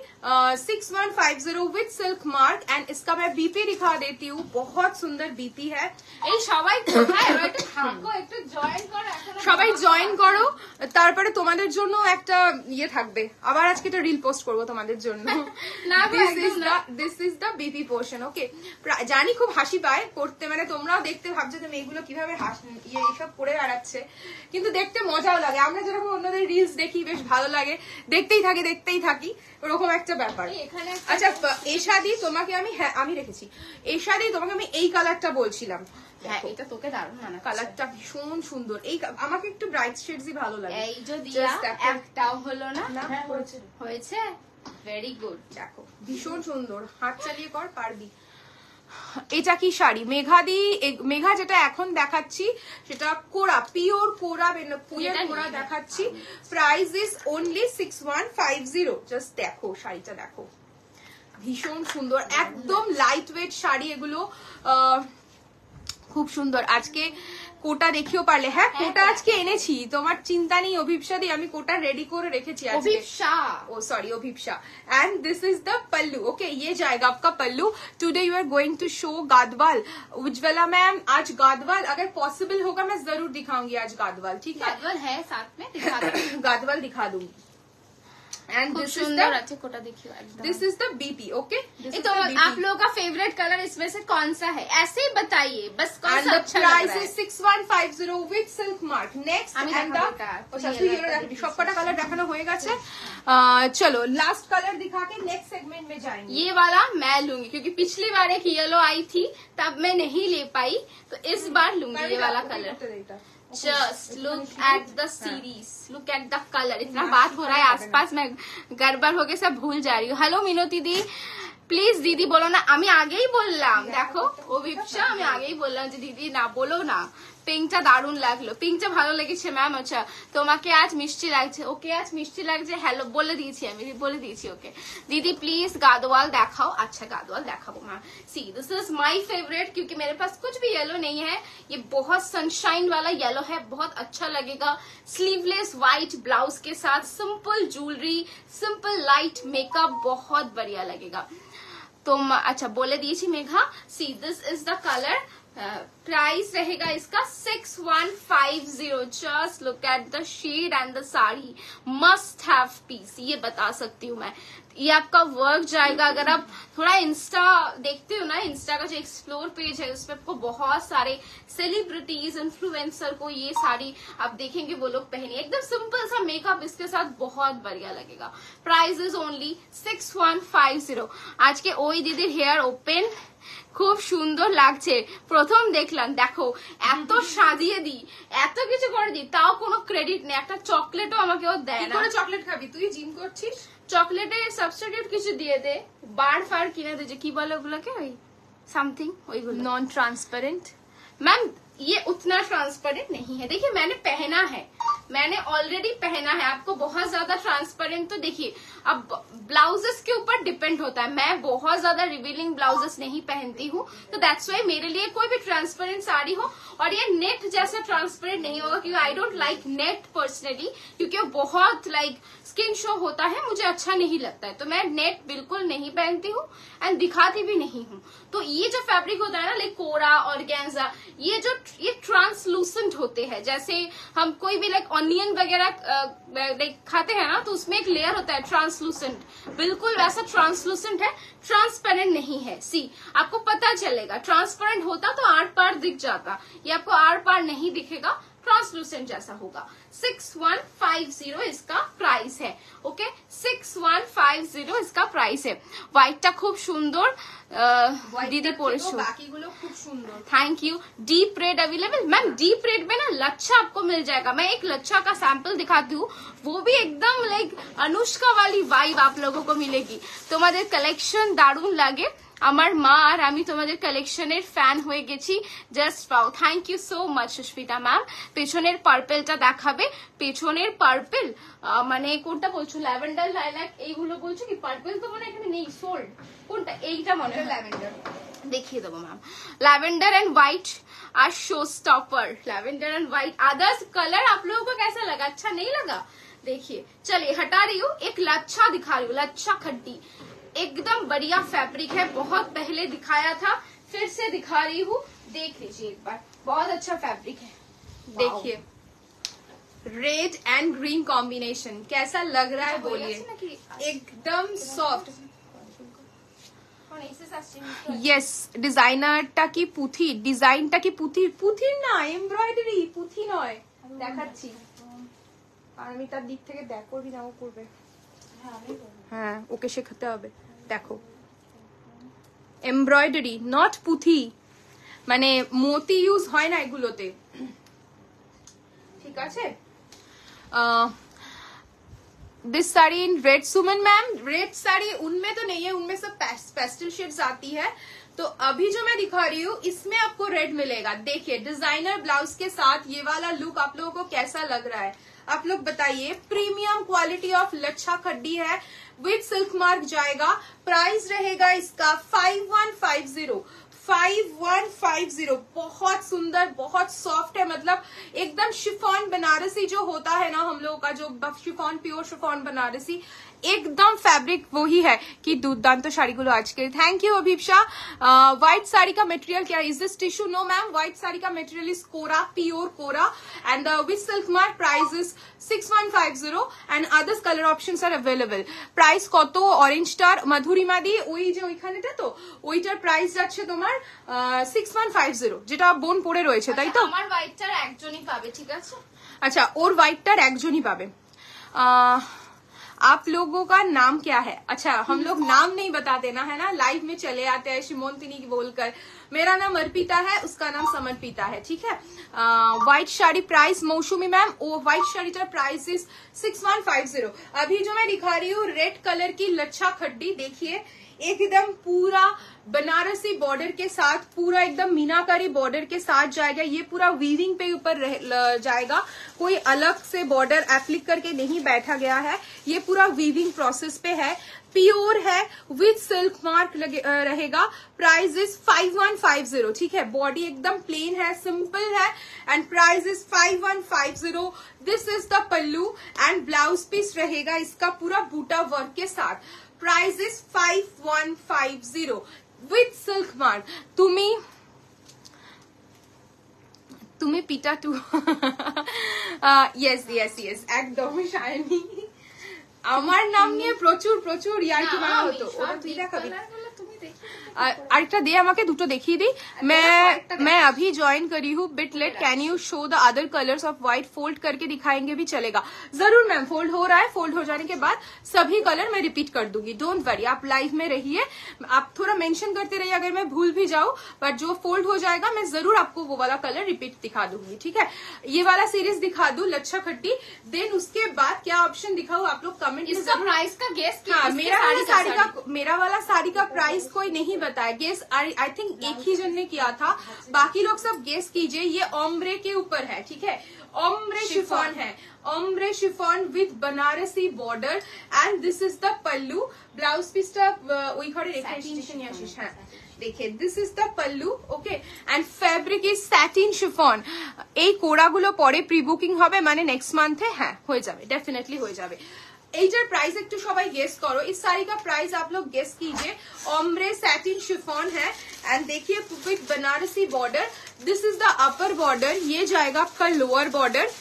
6150 with silk mark, and इसका मैं बीपी दिखा देती हूँ, बहुत सुंदर बीपी है। এই সবাই কোথায় একটু থাকো, একটু জয়েন করো, সবাই জয়েন করো, তারপরে তোমাদের জন্য একটা ইয়ে থাকবে। আবার আজকে একটা রিল পোস্ট করবো তোমাদের জন্য। This is the BP portion, okay. জানি খুব হাসি পায় করতে, মানে তোমরাও দেখতে ভাবছো যে মেয়েগুলো কিভাবে এইসব করে বেড়াচ্ছে, কিন্তু দেখতে মজাও লাগে। আমরা যেরকম অন্যদের রিলস দেখি, বেশ ভালো লাগে, দেখতেই থাকি ওরকম একটা ব্যাপার। আচ্ছা, এশাদি তোমাকে আমি, হ্যাঁ আমি রেখেছি, এশাদি তোমাকে আমি এই কালারটা বলছিলাম, হ্যাঁ এটা তোকে দারুণ মানাচ্ছে, কালারটা ভীষণ সুন্দর। এই আমাকে একটু ব্রাইট শেডসই ভালো লাগে। এই যদি একটাও হলো না, হয়েছে, ভেরি গুড। দেখো ভীষণ সুন্দর, হাত চালিয়ে কর, পারবি। এটা কি শাড়ি? মেঘাদি, মেঘা যেটা এখন দেখাচ্ছি সেটা কোরা, পিওর কোরা, পুয়ের কোরা দেখাচ্ছি। Price is only 6150। জাস্ট দেখো শাড়িটা, দেখো ভীষণ সুন্দর, একদম লাইট ওয়েট শাড়ি এগুলো, খুব সুন্দর। আজকে কোটা দেখিও পারলে, হ্যাঁ কোটা আজকে এনেছি, তোমার চিন্তা নেই অভিপ্সা দি, আমি কোটা রেডি করে রেখেছি আজকে। Abhipsa, oh sorry Abhipsa. And this is the pallu, okay. ये जाएगा आपका pallu. Today you are going to show Gadwal. Ujjwala ma'am, आज गादवाल अगर पॉसिबल होगा मैं जरूर दिखाऊंगी आज गादवाल, ठीक है। गादवाल है साथ में, दिखा दो। गादवाल दिखा दूंगी। एंड खूब सुंदर अच्छे कोटा देखियो एकदम। This is the BP, okay. तो आप लोगों का फेवरेट कलर इसमें से कौन सा है, ऐसे ही बताइए बस कौन सा अच्छा लग रहा है। Price is 6150 with silk mark. Next and सबकटा कलर देखानो হয়ে গেছে। चलो लास्ट कलर दिखा के नेक्स्ट सेगमेंट में जाएंगे। ये वाला मैं लूंगी क्योंकि पिछली बार एक येलो आई थी तब मैं नहीं ले पाई, तो इस बार लूंगी ये वाला colour. Just look at the series, look at the colour. इतना बात हो रहा है आसपास, मैं गड़बड़ हो गए सब भूल जा रही हूँ। हेलो मिनती दी, प्लीज दीदी बोलो ना। আমি আগেই বললাম, দেখো অভিপসা আমি আগেই বললাম যে দিদি না বলো না। পিঙ্কটা দারুণ লাগলো, পিঙ্কটা ভালো লেগেছে ম্যাম। আচ্ছা তোমাকে আজ মিষ্টি লাগছে, ওকে আজ মিষ্টি লাগছে, হ্যালো বলে দিয়েছি, আমি বলে দিয়েছি ওকে। दीदी प्लीज गादोवाल दिखाओ। अच्छा गादोवाल दिखाओ ma'am. See this is my favourite क्योंकि मेरे पास कुछ भी येलो नहीं है, ये बहुत सनशाइन वाला येलो है, बहुत अच्छा लगेगा। स्लीवलेस व्हाइट ब्लाउज के साथ simple jewellery, simple light makeup, बहुत बढ़िया लगेगा। तुम अच्छा बोले दीजिए Megha. See this is the colour. Price रहेगा इसका 6150। Just look at the shade and the sari, must have piece, ये बता सकती हूँ मैं। ये आपका वर्क जाएगा। अगर आप थोड़ा इंस्टा देखते हो ना, इंस्टा का जो एक्सप्लोर पेज है उसमें आपको बहुत सारे सेलिब्रिटीज इन्फ्लुएंसर को ये साड़ी आप देखेंगे, वो लोग पहने, एकदम सिंपल सा मेकअप इसके साथ बहुत बढ़िया लगेगा। Price is only 6150। आज के ओई दीदी हेयर ओपन খুব সুন্দর লাগছে, প্রথম দেখলাম। দেখো এত সাজিয়ে দি, এত কিছু করে দি, তাও কোনো ক্রেডিট নেই, একটা চকলেটও আমাকে ও দেয় না। চকলেট খাবি তুই, জিম করছিস? চকলেটের সাবস্টিটিউট কিছু দিয়ে দে, বার ফার কিনে দে, যে কি বলে ওগুলোকে, ওই সামথিং ওইগুলো। नॉन ट्रांसपेरेंट मैम ये उतना ट्रांसपेरेंट नहीं है, देखिए मैंने पहना है, मैंने ऑलरेडी पहना है। आपको बहुत ज्यादा ट्रांसपेरेंट तो देखिए अब ब्लाउजेस के ऊपर डिपेंड होता है, मैं बहुत ज्यादा रिवीलिंग ब्लाउजेस नहीं पहनती हूँ, तो दैट्स वाई मेरे लिए कोई भी ट्रांसपेरेंट साड़ी हो, और ये नेट जैसा ट्रांसपेरेंट नहीं होगा, क्योंकि I don't like net personally, क्योंकि वो बहुत लाइक स्किन शो होता है, मुझे अच्छा नहीं लगता है, तो मैं नेट बिल्कुल नहीं पहनती हूँ एंड दिखाती भी नहीं हूँ। तो ये जो फैब्रिक होता है ना, लाइक कोरा ऑर्गेन्जा, ये ट्रांसलूसेंट होते हैं, जैसे हम कोई भी लाइक ऑनियन वगैरह लाइक खाते हैं ना, तो उसमें एक लेयर होता है ट्रांसलूसेंट, बिल्कुल वैसा ट्रांसलूसेंट है, ट्रांसपेरेंट नहीं है। सी आपको पता चलेगा, ट्रांसपेरेंट होता तो आर पार दिख जाता, ये आपको आर पार नहीं दिखेगा, ट्रांसलूसेंट जैसा होगा। 6150 इसका प्राइस है, ओके 6150 इसका प्राइस है। व्हाइटটা খুব সুন্দর दीदी পরেছো, বাকিগুলো খুব সুন্দর। Thank you. Deep red available ma'am, deep red में ना लच्छा आपको मिल जाएगा, मैं एक लच्छा का सैंपल दिखाती हूँ, वो भी एकदम लाइक अनुष्का वाली वाइब आप लोगों को मिलेगी। তোমাদের কালেকশন দারুণ লাগে, আমার মা আর আমি তোমাদের কালেকশনের ফ্যান হয়ে গেছি, জাস্ট পাও। Thank you so much Susmita ma'am. পেছনের পার্পেলটা দেখাবে, পেছনের পার্পেল মানে কোনটা বলছো, ল্যাভেন্ডার লাইলাক এইগুলো বলছো কি? পার্পেল তো মানে এখানে নেই, সোল্ড কোনটা, এইটা মনে হয় ল্যাভেন্ডার, দেখিয়ে দেবো ma'am. Lavender and white are showstopper, lavender and white. Others colour आप लोगों को कैसा लगा, अच्छा नहीं लगा? देखिए चलिए हटा रही हूँ, एक लच्छा दिखा रही हूँ, लच्छा खड्डी, एकदम बढ़िया फैब्रिक है, बहुत पहले दिखाया था, फिर से दिखा रही हूँ, देख लीजिए एक बार, बहुत अच्छा फैब्रिक है। देखिए रेड एंड ग्रीन कॉम्बिनेशन कैसा लग रहा है बोलिए, एकदम सॉफ्ट। यस ডিজাইনারটা কি পুঁথি, ডিজাইনটা কি পুঁথি, পুঁথি না এমব্রয়ডারি, পুঁথি নয়, দেখাচ্ছি। পারমিতার দিক থেকে দেখ, করবি না ও করবে, হ্যাঁ ওকে শেখাতে হবে। দেখো এমব্রয়ডারি নট পুঁথি, মানে মোতি ইউজ হয় না এগুলোতে, ঠিক আছে। This sari in red, Suman ma'am red sari उनमें तो नहीं है, उनमें सब पेस्टल शेड्स आती है, तो अभी जो मैं दिखा रही हूँ इसमें आपको रेड मिलेगा। देखिए डिजाइनर ब्लाउज के साथ ये वाला लुक आप लोगों को कैसा लग रहा है, आप लोग बताइए। प्रीमियम क्वालिटी ऑफ लच्छा खड्डी है, विद सिल्क मार्क जाएगा। प्राइस रहेगा इसका 5150, 5150। बहुत सुंदर, बहुत सॉफ्ट है, मतलब एकदम शिफॉन बनारसी जो होता है ना हम लोगों का, जो शिफॉन प्योर शिफॉन बनारसी, एकदम फैब्रिक वही है कि दुर्दांत শাড়িগুলো আজকে। Thank you Abhipsa. White sari का मटेरियल क्या है, is this tissue? No ma'am, white sari का मटेरियल इज कोरा, प्योर कोरा, and with silk mark. Price is 6150 and others color options are available. Price কত অরেঞ্জটার মধুরিমা দি ওই যে ওইখানেটা তো ওইটার প্রাইস যাচ্ছে তোমার 6150 যেটা বোন পরে রয়েছে তাই তো আমার হোয়াইটটার একজনই পাবে ঠিক আছে আচ্ছা ওর হোয়াইটটার একজনই পাবে आप लोगों का नाम क्या है अच्छा हम लोग नाम नहीं बताते ना है ना लाइव में चले आते हैं शिमोंतिनी बोलकर मेरा नाम अर्पिता है उसका नाम समर्पिता है ठीक है व्हाइट साड़ी प्राइस मौसमी मैम वो व्हाइट साड़ी का प्राइस इज 6150 अभी जो मैं दिखा रही हूँ रेड कलर की लच्छा खड्डी देखिए एकदम पूरा बनारसी बॉर्डर के साथ पूरा एकदम मीनाकारी बॉर्डर के साथ जाएगा ये पूरा वीविंग पे ऊपर जाएगा कोई अलग से बॉर्डर एप्लिक करके नहीं बैठा गया है ये पूरा वीविंग प्रोसेस पे है प्योर है विथ सिल्क मार्क रहेगा प्राइस इज 5150 ठीक है बॉडी एकदम प्लेन है सिंपल है and price is 5150 this is the pallu and blouse piece रहेगा इसका पूरा बूटा वर्क के साथ price is 5150 with silk mark তুমি পিটা টু yes একদম শাইনি আমার নাম নিয়ে প্রচুর প্রচুর ইয়ার্কি মারা হতো ওটা তুই দেখাবি আরেকটা দে আমাকে দুটো দেখিয়ে দি मैं अभी ज्वाइन करी हूँ bit late can you show the other colours of white fold करके दिखाएंगे भी चलेगा जरूर मैम फोल्ड हो रहा है फोल्ड हो जाने के बाद सभी कलर मैं रिपीट कर दूंगी डोंट वरी आप लाइव में रहिए आप थोड़ा मेंशन करते रहिए अगर मैं भूल भी जाऊँ बट जो फोल्ड हो जाएगा मैं जरूर आपको वो वाला कलर रिपीट दिखा दूंगी ठीक है ये वाला सीरीज दिखा दूं लच्छा खट्टी देन उसके बाद क्या ऑप्शन दिखाऊं आप लोग कमेंट इसका प्राइस का गेस मेरा वाला साड़ी का प्राइस कोई नहीं बताया गेस आई थिंक एक ही जन ने किया था बाकी लोग सब गेस कीजिए ये ओम्ब्रे के ऊपर है ठीक है ओम्ब्रे शिफॉन है ombre chiffon with Banarasi border and this is the pallu blouse पीसটা ওই ঘরে রেখে এসেছি নিয়ে আসিস হ্যাঁ देखिए this is the pallu okay and fabric is satin chiffon এই কোড়াগুলো পরে প্রি বুকিং হবে মানে নেক্সট মান্থে হ্যাঁ হয়ে যাবে डेफिनेटली হয়ে যাবে এইটার प्राइस একটু সবাই गेस करो इस साड़ी का प्राइस आप लोग गेस कीजिए ओम्ब्रे सैटिन शिफॉन है एंड देखिए with Banarasi border this is the upper border ये जाएगा आपका लोअर बॉर्डर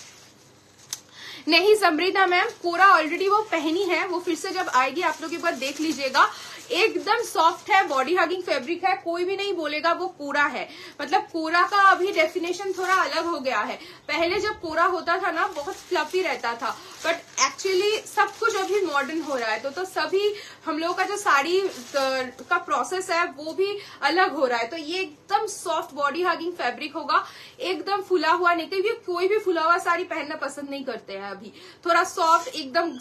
नहीं समृद्धा मैम कोरा ऑलरेडी वो पहनी है वो फिर से जब आएगी आप लोग एक बार देख लीजिएगा एकदम सॉफ्ट है बॉडी हगिंग फैब्रिक है कोई भी नहीं बोलेगा वो कोरा है मतलब कोरा का अभी डेफिनेशन थोड़ा अलग हो गया है पहले जब कोरा होता था ना बहुत फ्लफी रहता था बट एक्चुअली सब कुछ अभी मॉडर्न हो रहा है तो सभी हम लोगों का जो साड़ी का प्रोसेस है वो भी अलग हो रहा है तो ये एकदम सॉफ्ट बॉडी हगिंग फैब्रिक होगा एकदम फुला हुआ नहीं क्योंकि कोई भी फुला हुआ साड़ी पहनना पसंद नहीं करते हैं अभी थोड़ा सॉफ्ट एकदम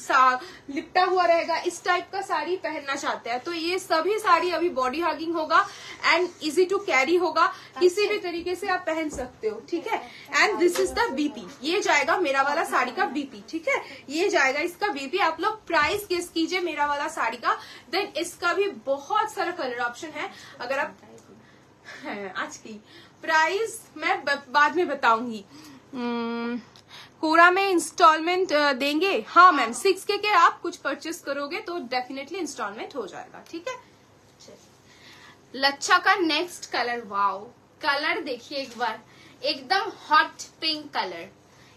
लिपटा हुआ रहेगा इस टाइप का साड़ी पहनना चाहते हैं तो ये सभी साड़ी अभी बॉडी हगिंग होगा एंड इजी टू कैरी होगा किसी भी तरीके से आप पहन सकते हो ठीक है and this is the BP ये जाएगा मेरा वाला साड़ी का बीपी ठीक है ये जाएगा इसका बीपी आप लोग प्राइस गेस कीजिए मेरा वाला साड़ी का देन इसका भी बहुत सारा कलर ऑप्शन है अगर आप आज की प्राइस मैं बाद में बताऊंगी कोरा में इंस्टॉलमेंट देंगे हाँ मैम 6K के आप कुछ परचेस करोगे तो डेफिनेटली इंस्टॉलमेंट हो जाएगा ठीक है लच्छा का नेक्स्ट कलर वाओ कलर देखिए एक बार एकदम हॉट पिंक कलर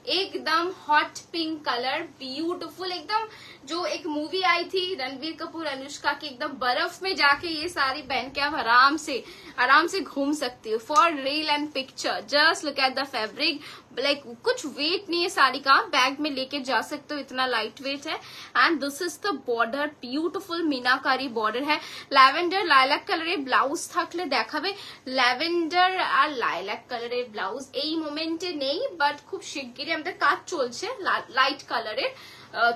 एकदम हॉट पिंक कलर ब्यूटीफुल एकदम जो एक मूवी आई थी रणबीर कपूर अनुष्का की एकदम बर्फ में जाके ये साड़ी पहन के आप आराम से घूम सकती हो for reel and picture just look at the fabric like कुछ वेट नहीं है साड़ी का बैग में लेके जा सकते हो इतना लाइट वेट है and this is the border beautiful meenakari border है लैवेंडर लाइलैक कलर ब्लाउज থাকলে দেখাবে ল্যাভেন্ডার আর লাইলাক কালারের ব্লাউজ এই মোমেন্টে নেই বাট খুব শিগগিরই আমাদের কাজ চলছে লাইট কালারের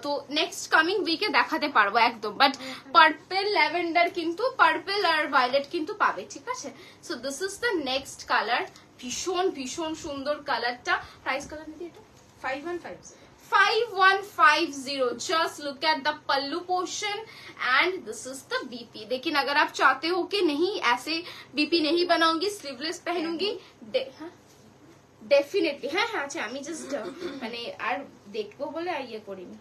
তো নেক্সট কামিং উইকে দেখাতে পারবো একদম বাট পার্পল ল্যাভেন্ডার কিন্তু পার্পল আর ভায়োলেট কিন্তু পাবে ঠিক আছে so this is the next colour ভীষণ ভীষণ সুন্দর কালারটা প্রাইস কালার নিতে এটা 5150 just look at the pallu portion and this is the BP लेकिन अगर आप चाहते हो कि नहीं ऐसे BP नहीं बनाऊंगी स्लीवलेस पहनूंगी डेफिनेटली हाँ हाँ अच्छा আমি জাস্ট মানে আর দেখবো বলে ইয়ে করিনি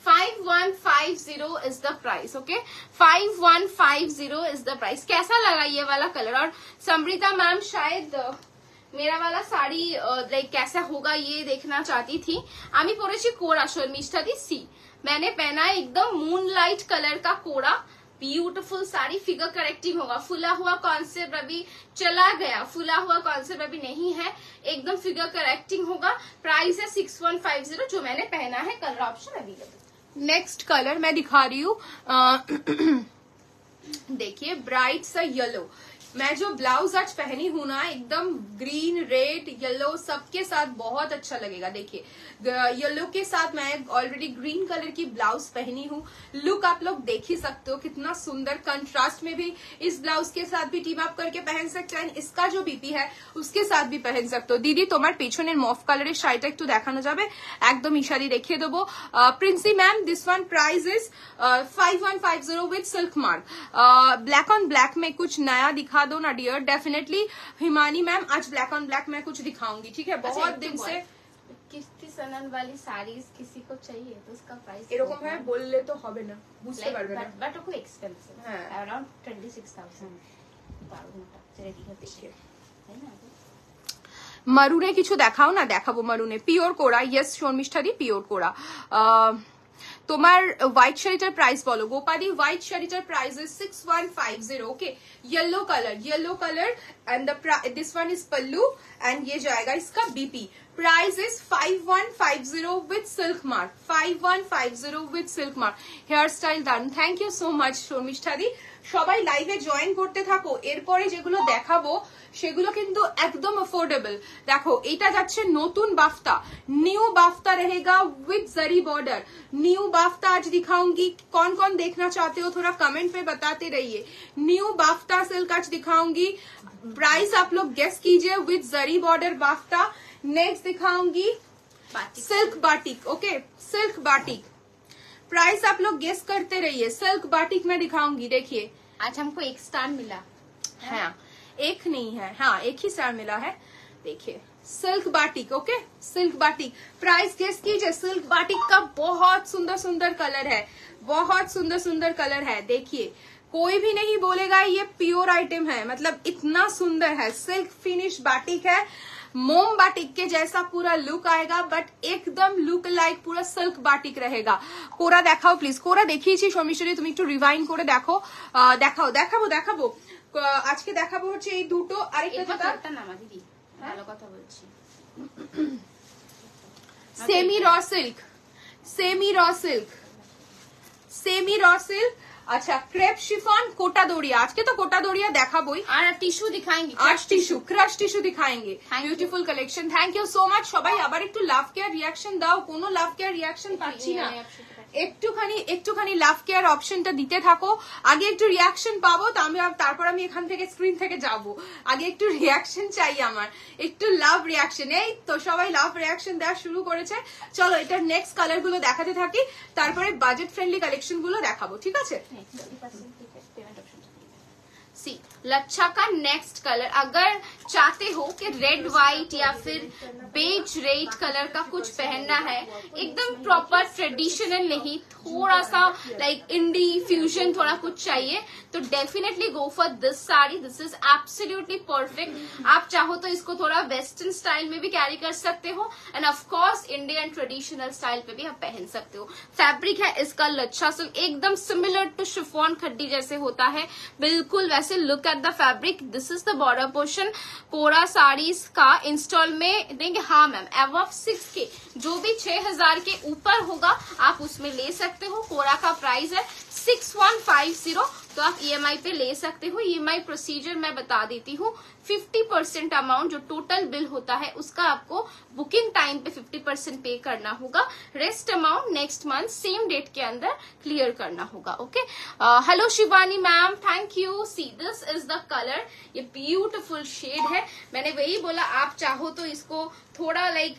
5150 is the price okay 5150 is the price कैसा लगा ये वाला कलर और समृता मैम शायद मेरा वाला साड़ी लाइक कैसा होगा ये देखना चाहती थी। আমি পরেছি কোরা শর্মিষ্ঠা দি सी। मैंने पहना है एकदम मूनलाइट कलर का कोरा, ब्यूटीफुल साड़ी। फिगर करेक्टिंग होगा, फुला हुआ कॉन्सेप्ट अभी चला गया, फुला हुआ कॉन्सेप्ट अभी नहीं है, एकदम फिगर करेक्टिंग होगा। प्राइस है 6150 जो मैंने पहना है। Colour option available. Next colour मैं दिखा रही हूँ, देखिए ब्राइट सा येलो। मैं जो ब्लाउज आज पहनी हूं ना, एकदम ग्रीन रेड येलो सबके साथ बहुत अच्छा लगेगा। देखिए येलो के साथ मैं ऑलरेडी ग्रीन कलर की ब्लाउज पहनी हूँ। लुक आप लोग देख ही सकते हो कितना सुंदर, कंट्रास्ट में भी इस ब्लाउज के साथ भी टीम अप करके पहन सकते हैं। इसका जो बीपी है उसके साथ भी पहन सकते हो। दीदी তোমার পেছনের মফ কালারের শাড়িটা একটু দেখানো যাবে? একদম ইশারি দেখিয়ে দেবো। Princy ma'am, this one price is 5150 with silk mark. Black on black में कुछ नया दिखा दो ना डियर। डेफिनेटली हिमानी मैम, आज ब्लैक ऑन ब्लैक मैं कुछ दिखाऊंगी, ठीक है? बहुत दिन से किस्ती सनन वाली साड़ीज किसी को चाहिए तो उसका प्राइस এরকম ভাবে বললে তো হবে না, বুঝতে পারবে না। বাট ওকে এক্সপেন্সিভ, হ্যাঁ, अराउंड 26000 রেডি হতে তাই না। মারুনে কিছু দেখাও না। দেখাবো মারুনে pure kora. Yes Sharmistha di pure kora. তোমার হোয়াইট শাড়িটার প্রাইস বলো গোপাদি। হোয়াইট শাড়িটার price is 6150। Okay, yellow colour and this one is pallu and ये जाएगा इसका BP. Price is 5150 with silk mark. 5150 with silk mark. Hairstyle दान, thank you so much Sharmistha दी। সবাই লাইভে জয়েন করতে থাকো। এরপরে যেগুলো দেখাবো সেগুলো কিন্তু একদম अफोर्डेबल। देखो এটা যাচ্ছে নতুন বাফতা, न्यू बाफ्ता रहेगा विद जरी बॉर्डर। न्यू बाफ्ता आज दिखाऊंगी। कौन कौन देखना चाहते हो थोड़ा कमेंट में बताते रहिए। न्यू बाफ्ता सिल्क आज दिखाऊंगी। प्राइस आप लोग गेस कीजिए विद जरी बॉर्डर बाफ्ता। नेक्स्ट दिखाऊंगी silk batik. Okay, silk batik price आप लोग गेस करते रहिए। सिल्क बाटिक में दिखाऊंगी। देखिए आज हमको एक स्टार मिला। हाँ, एक नहीं है, हाँ एक ही स्टार मिला है। देखिए silk batik. Okay, silk batik price guess कीजिए। सिल्क बाटिक का बहुत सुंदर सुंदर कलर है, बहुत सुंदर सुंदर कलर है। देखिए कोई भी नहीं बोलेगा ये प्योर आइटम है, मतलब इतना सुंदर है। सिल्क फिनिश बाटिक है, मोम बाटिक के जैसा पूरा लुक आएगा, बट एकदम लुक लाइक पूरा सिल्क बाटिक रहेगा। कोरा देखाओ प्लीज। कोरा দেখিয়েছি শর্মিষ্ঠাদি, তুমি একটু রিভাইন্ড করে দেখো। দেখাবো আজকে দেখাবো হচ্ছে এই দুটো। আরেকটা যেটা নামা দিদি ভালো কথা বলছি, সেমি র সিল্ক। अच्छा, क्रेप शिफॉन कोटा दोड़िया। आज के तो कोटा दोड़िया দেখাবোই, আর টিস্যু দিখাएंगे। आज टिश्यू क्रश टिश्यू दिखाएंगे। Beautiful collection. Thank you so माच। সবাই আবার একটু লাভ কেয়ার রিয়াকশন দাও। কোনো লাভ কেয়ার রিয়াকশন পাচ্ছি না। একটুখানি লাভ কেয়ার অপশনটা দিতে থাকো। আগে একটু রিয়াকশন পাবো তো তারপর আমি এখান থেকে স্ক্রিন থেকে যাব। আগে একটু রিয়াকশন চাই আমার, একটু লাভ রিয়াকশন। এই তো সবাই লাভ রিয়াকশন দেওয়া শুরু করেছে। চলো এটার নেক্সট কালার গুলো দেখাতে থাকি, তারপরে বাজেট ফ্রেন্ডলি কালেকশন গুলো দেখাবো, ঠিক আছে? सी लच्छा का नेक्स्ट कलर, अगर चाहते हो कि रेड व्हाइट या फिर बेज रेड कलर का कुछ पहनना है, एकदम प्रॉपर ट्रेडिशनल नहीं, थोड़ा सा लाइक इंडी फ्यूजन थोड़ा कुछ चाहिए, तो definitely go for this sari. This is absolutely perfect. आप चाहो तो इसको थोड़ा वेस्टर्न स्टाइल में भी कैरी कर सकते हो and of course Indian traditional style पे भी आप पहन सकते हो। फैब्रिक है इसका लच्छा सिल्क, एकदम सिमिलर टू शिफॉन खड्डी जैसे होता है, बिल्कुल वैसे। Look at the fabric, this is the border portion. कोरा साड़ीज का इंस्टॉल में देंगे। हाँ मैम, अबव 6K, जो भी 6000 के ऊपर होगा आप उसमें ले सकते हो। कोरा का प्राइस है 6150, तो आप EMI पे ले सकते हो। EMI प्रोसीजर मैं बता देती हूँ। 50% अमाउंट जो टोटल बिल होता है उसका आपको बुकिंग टाइम पे 50% पे करना होगा। Rest amount next month same date के अंदर क्लियर करना होगा। Okay, hello Shivani ma'am, thank you. See this is the colour, ये ब्यूटीफुल शेड है। मैंने वही बोला, आप चाहो तो इसको थोड़ा लाइक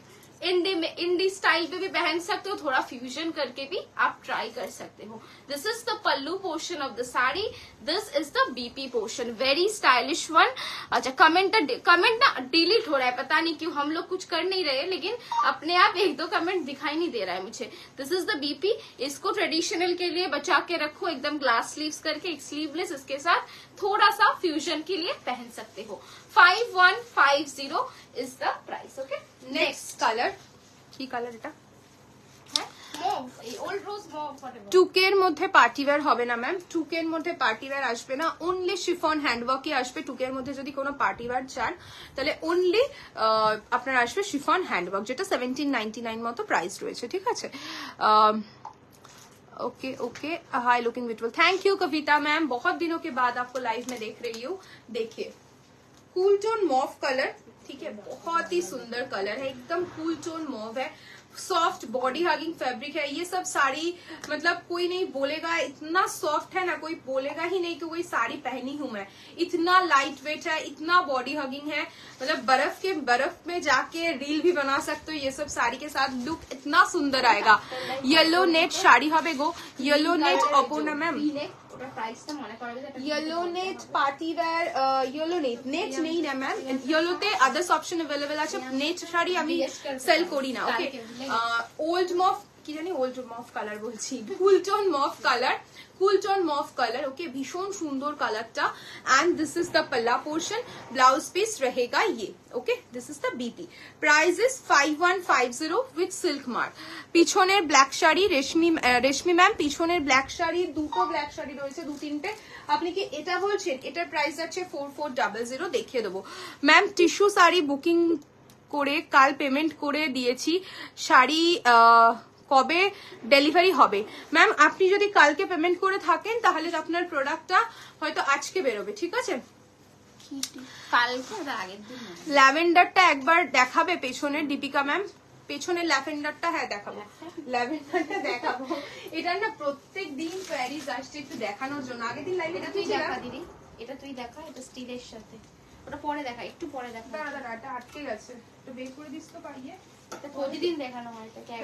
इंडी स्टाइल पे भी पहन सकते हो, थोड़ा फ्यूजन करके भी आप ट्राई कर सकते हो। This is the pallu portion of the sari, this is the BP portion, very stylish one. अच्छा, कमेंट ना डिलीट हो रहा है, पता नहीं क्यों, हम लोग कुछ कर नहीं रहे, लेकिन अपने आप 1-2 कमेंट दिखाई नहीं दे रहा है मुझे। दिस इज द बीपी, इसको ट्रेडिशनल के लिए बचा के रखो, एकदम ग्लास स्लीव्स करके, एक स्लीवलेस, इसके साथ थोड़ा सा फ्यूजन के लिए पहन सकते हो। 5150 is the price. Okay, next colour কি কালার এটা? ওল্ড রোজ মভ টুকের মধ্যে পার্টিওয়্যার হবে না ম্যাম, টুকের মধ্যে পার্টিওয়্যার আসবে না, অনলি শিফন হ্যান্ডওয়ার্কই আসবে। টুকের মধ্যে যদি কোনো পার্টিওয়্যার চান তাহলে অনলি আপনার আসবে শিফন হ্যান্ডওয়ার্ক, যেটা 1799 মতো প্রাইস রয়েছে, ঠিক আছে। Okay okay, hi looking beautiful, thank you Kavita ma'am, बहुत दिनों के बाद आपको लाइव में देख रही हूँ। देखिए कूल टोन मॉव कलर, ठीक है, बहुत ही सुंदर कलर है, एकदम कूल टोन मॉव है, सॉफ्ट बॉडी हगिंग फैब्रिक है। ये सब साड़ी मतलब कोई नहीं बोलेगा, इतना सॉफ्ट है ना, कोई बोलेगा ही नहीं कि कोई साड़ी पहनी हूं मैं। इतना लाइट वेट है, इतना बॉडी हगिंग है, मतलब बर्फ में जाके रील भी बना सकते हो। ये सब साड़ी के साथ लुक इतना सुंदर आएगा। येलो नेट শাড়ি হবে গো, yellow net Aparna ma'am, yellow net party wear, yellow net নেই না ম্যাম, येलोতে আদার্স অপশন अवेलेबल আছে। নেট শাড়ি আমি সেল করি না। ওকে, ওল্ড মফ কি জানি, ওল্ড মফ কালার বলছি, কুলটোন মফ কালার, কুলটোন মফ কালার। ওকে, ভীষণ সুন্দর কালারটা। And this is the palla portion, blouse piece रहेगा ये। Okay, this is the BP, price is 5150 with silk mark. পিছনের ব্ল্যাক শাড়ি, রেশমি ম্যাম পিছনের ব্ল্যাক শাড়ি, দুটো ব্ল্যাক শাড়ি রয়েছে, দু তিনটে। আপনি কি এটা বলছেন? এটার প্রাইস আছে 4400, দেখিয়ে দেবো ম্যাম। টিস্যু শাড়ি বুকিং করে কাল পেমেন্ট করে দিয়েছি, শাড়ি কবে ডেলিভারি হবে? ম্যাম আপনি যদি কালকে পেমেন্ট করে থাকেন তাহলে আপনার প্রোডাক্টটা হয়তো আজকে বেরোবে, ঠিক আছে। ল্যাভেন্ডারটা একবার দেখাবে পেছনের, দীপিকা ম্যাম পেছনের ল্যাভেন্ডারটা? হ্যাঁ দেখাবো, ল্যাভেন্ডারটা দেখাবো। এটা না প্রত্যেক দিন প্যারিস আসছে একটু দেখানোর জন্য। আগের দিন লাইভে তুই দেখা দিদি, এটা তুই দেখা, এটা স্টিলের সাথে, ওটা পরে দেখা, একটু পরে দেখা। দাঁড়া এটা আটকে গেছে, একটু বের করে দিস তো পারিয়ে। প্রতিদিন দেখানো হয় এটাকে,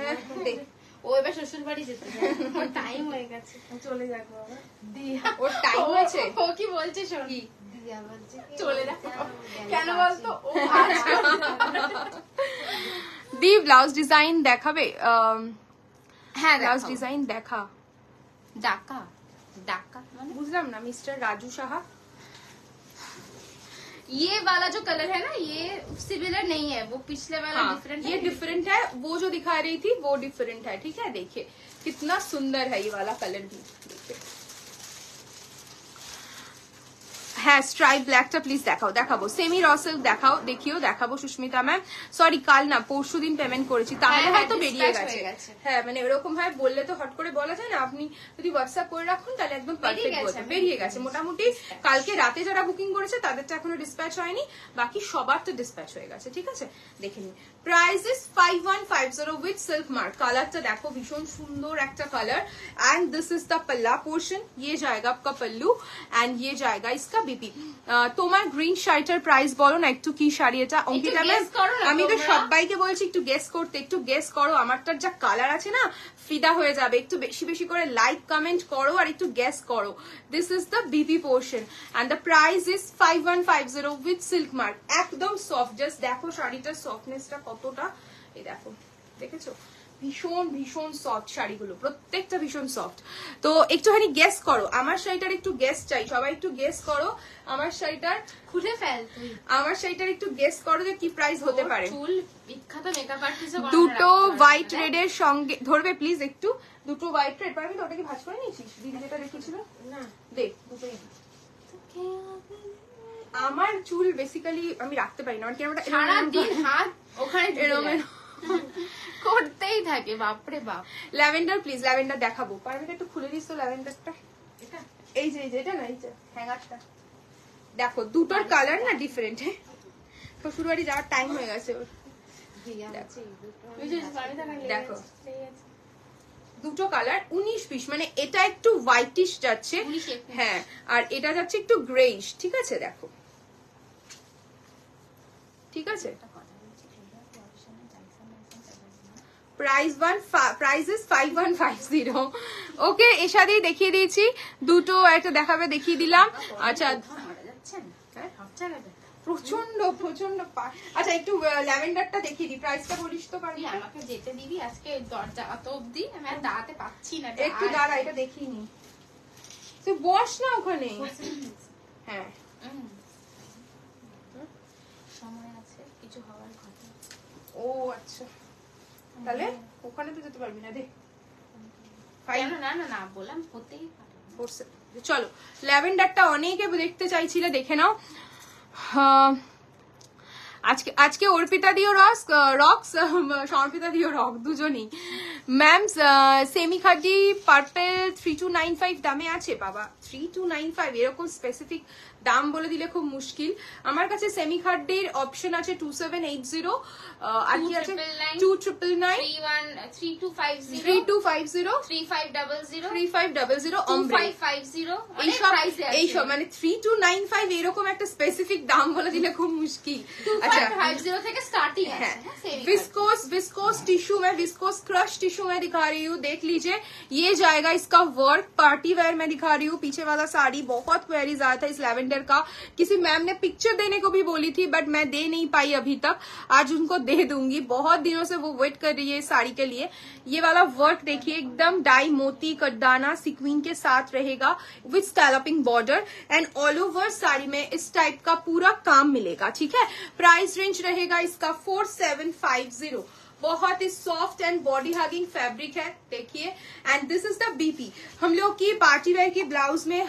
ও এবার শ্বশুর বাড়ি যেতে টাইম হয়ে গেছে, চলে যাবো ওর টাইম হয়েছে। ও কি বলছে শোনি, চলে যা কেন বলতো? দি ব্লাউজ ডিজাইন দেখাবে? হ্যাঁ ব্লাউজ ডিজাইন দেখা। ডাকা ডাকা মানে বুঝলাম না। মিস্টার রাজু সাহা, ये वाला जो कलर है ना, ये सिमिलर नहीं है, वो पिछले वाला डिफरेंट ये डिफरेंट है, वो जो दिखा रही थी वो डिफरेंट है, ठीक है। देखिए कितना सुंदर है ये वाला कलर भी, देखिए। হ্যাঁ স্ট্রাইপ ব্ল্যাকটা প্লিজ দেখাও, দেখাবো। সেমি র সিল্ক দেখাও, দেখাবো সুস্মিতা ম্যাম। সরি কাল না পরশুদিন পেমেন্ট করেছি, তাহলে হয়তো বেরিয়ে গেছে। হ্যাঁ মানে এরকম হয়, বললে তো হট করে বলা যায় না। আপনি যদি হোয়াটসঅ্যাপ করে রাখুন তাহলে একদম পারফেক্ট বলতে বেরিয়ে গেছে। মোটামুটি কালকে রাতে যারা বুকিং করেছে তাদেরটা এখনো ডিসপ্যাচ হয়নি, বাকি সবার তো ডিসপ্যাচ হয়ে গেছে, ঠিক আছে। দেখে নিন, price is 5150 with silk mark. কালারটা দেখো ভীষণ সুন্দর একটা colour. And this is the palla portion, ये जाएगा आपका पल्लू एंड ये जाएगा इसका बीपी। তোমার গ্রিন শাড়িটার প্রাইস বলো না একটু, কি শাড়ি এটা? অঙ্কিতা ম্যাম আমি তো সবাইকে বলছি একটু গেস করতে, একটু গেস করো। আমারটার যা কালার আছে না ফিদা হয়ে যাবে। একটু বেশি বেশি করে লাইক কমেন্ট করো আর একটু গেস করো। This is the BP portion and the price is 5150 with silk mark. একদম সফট, জাস্ট দেখো শাড়িটার সফটনেসটা কতটা। এই দেখো, দেখেছো? ভীষণ ভীষণ সফট শাড়িগুলো, প্রত্যেকটা ভীষণ সফট। তো একটুখানি গেস করো, আমার শাড়িটার একটু গেস চাই, সবাই একটু গেস করো। আমার শাড়িটার খুলে ফেল তুই, আমার শাড়িটার একটু গেস করো যে কি প্রাইস হতে পারে। চুল বিখ্যাত মেকআপ আর্টিস্ট, দুটো হোয়াইট রেড এর সঙ্গে ধরবে প্লিজ একটু, দুটো হোয়াইট রেড পারবি তো? ওটা কি ভাঁজ করে নিয়েছিস? দিদি যেটা দেখিয়েছিল না, দেখ দুটোই। আমার চুল বেসিক্যালি আমি রাখতে পারি না, আমার কেন সারা দিন হাত ওখানে এরকম করতেই থাকে, বাপরে বাপ। ল্যাভেন্ডার প্লিজ, ল্যাভেন্ডার দেখাবো। পারবি একটু খুলে দিস তো ল্যাভেন্ডারটা? এটা এই যে এটা না, এই যে হ্যাঙ্গারটা দেখো, দুটোর কালার না ডিফারেন্ট। হ্যাঁ শ্বশুরবাড়ি যাওয়ার টাইম হয়ে গেছে ওর। দেখো দুটো কালার 19 পিস, মানে এটা একটু হোয়াইটিশ যাচ্ছে, হ্যাঁ, আর এটা যাচ্ছে একটু গ্রেইশ, ঠিক আছে। দেখো ঠিক আছে। Price is 5150। ওকে, এর সাথেই দেখিয়ে দিয়েছি দুটো, একটা দেখাবে দেখিয়ে দিলাম। আচ্ছা প্রচন্ড প্রচন্ড। আচ্ছা একটু ল্যাভেন্ডারটা দেখিয়ে দিই, প্রাইসটা বলিস তো পারবি? আমাকে যেতে দিবি আজকে দরজা অত অবধি, আমি আর দাঁড়াতে পাচ্ছি না। একটু দাঁড়া, এটা দেখিয়ে নি, তুই বস না ওখানে। হ্যাঁ সময় আছে, কিছু হওয়ার কথা। ও আচ্ছা, তাহলে ওখানে তো যেতে পারবি না রে। না না না বললাম হতেই পারে। চলো ল্যাভেন্ডারটা অনেকে দেখতে চাইছিলে, দেখে নাও। আজকে অর্পিতা দিও রক্স, সমর্পিতা দিও রক, দুজনই। ম্যাম সেমি খাদি পার্পেল 3295 দামে আছে বাবা। 3295 এরকম স্পেসিফিক দাম বলে দিলে খুব মুশকিল। আমার কাছে সেমি খাড্ডির অপশন আছে 2780, আর কি আছে 2999, 3250, 3250, 3500, 3500, 2550, এইসব মানে 3295 এরকম একটা স্পেসিফিক দাম বলে দিলে খুব মুশকিল। अच्छा 2550 থেকে স্টার্টিং আছে। विस्कोस टिश्यू में विस्कोस क्रश टिश्यू में दिखा रही हूँ, देख लीजिए ये जाएगा इसका वर्क। पार्टी वेयर में दिखा रही हूँ। पीछे वाला साड़ी बहुत क्वेरीज आया था इस लैवेंडर का, किसी मैम ने पिक्चर देने को भी बोली थी बट मैं दे नहीं पाई अभी तक, आज उनको दे दूंगी। बहुत दिनों से वो वेट कर रही है इस साड़ी के लिए। ये वाला वर्क देखिए एकदम डाई मोती कटदाना सीक्वीन के साथ रहेगा with scalloping border and all over sari में इस टाइप का पूरा काम मिलेगा, ठीक है। प्राइस रेंज रहेगा इसका 4750। बहुत ही soft and body hugging fabric है, देखिए। And this is the BP. हम लोग की पार्टी वेयर की ब्लाउज में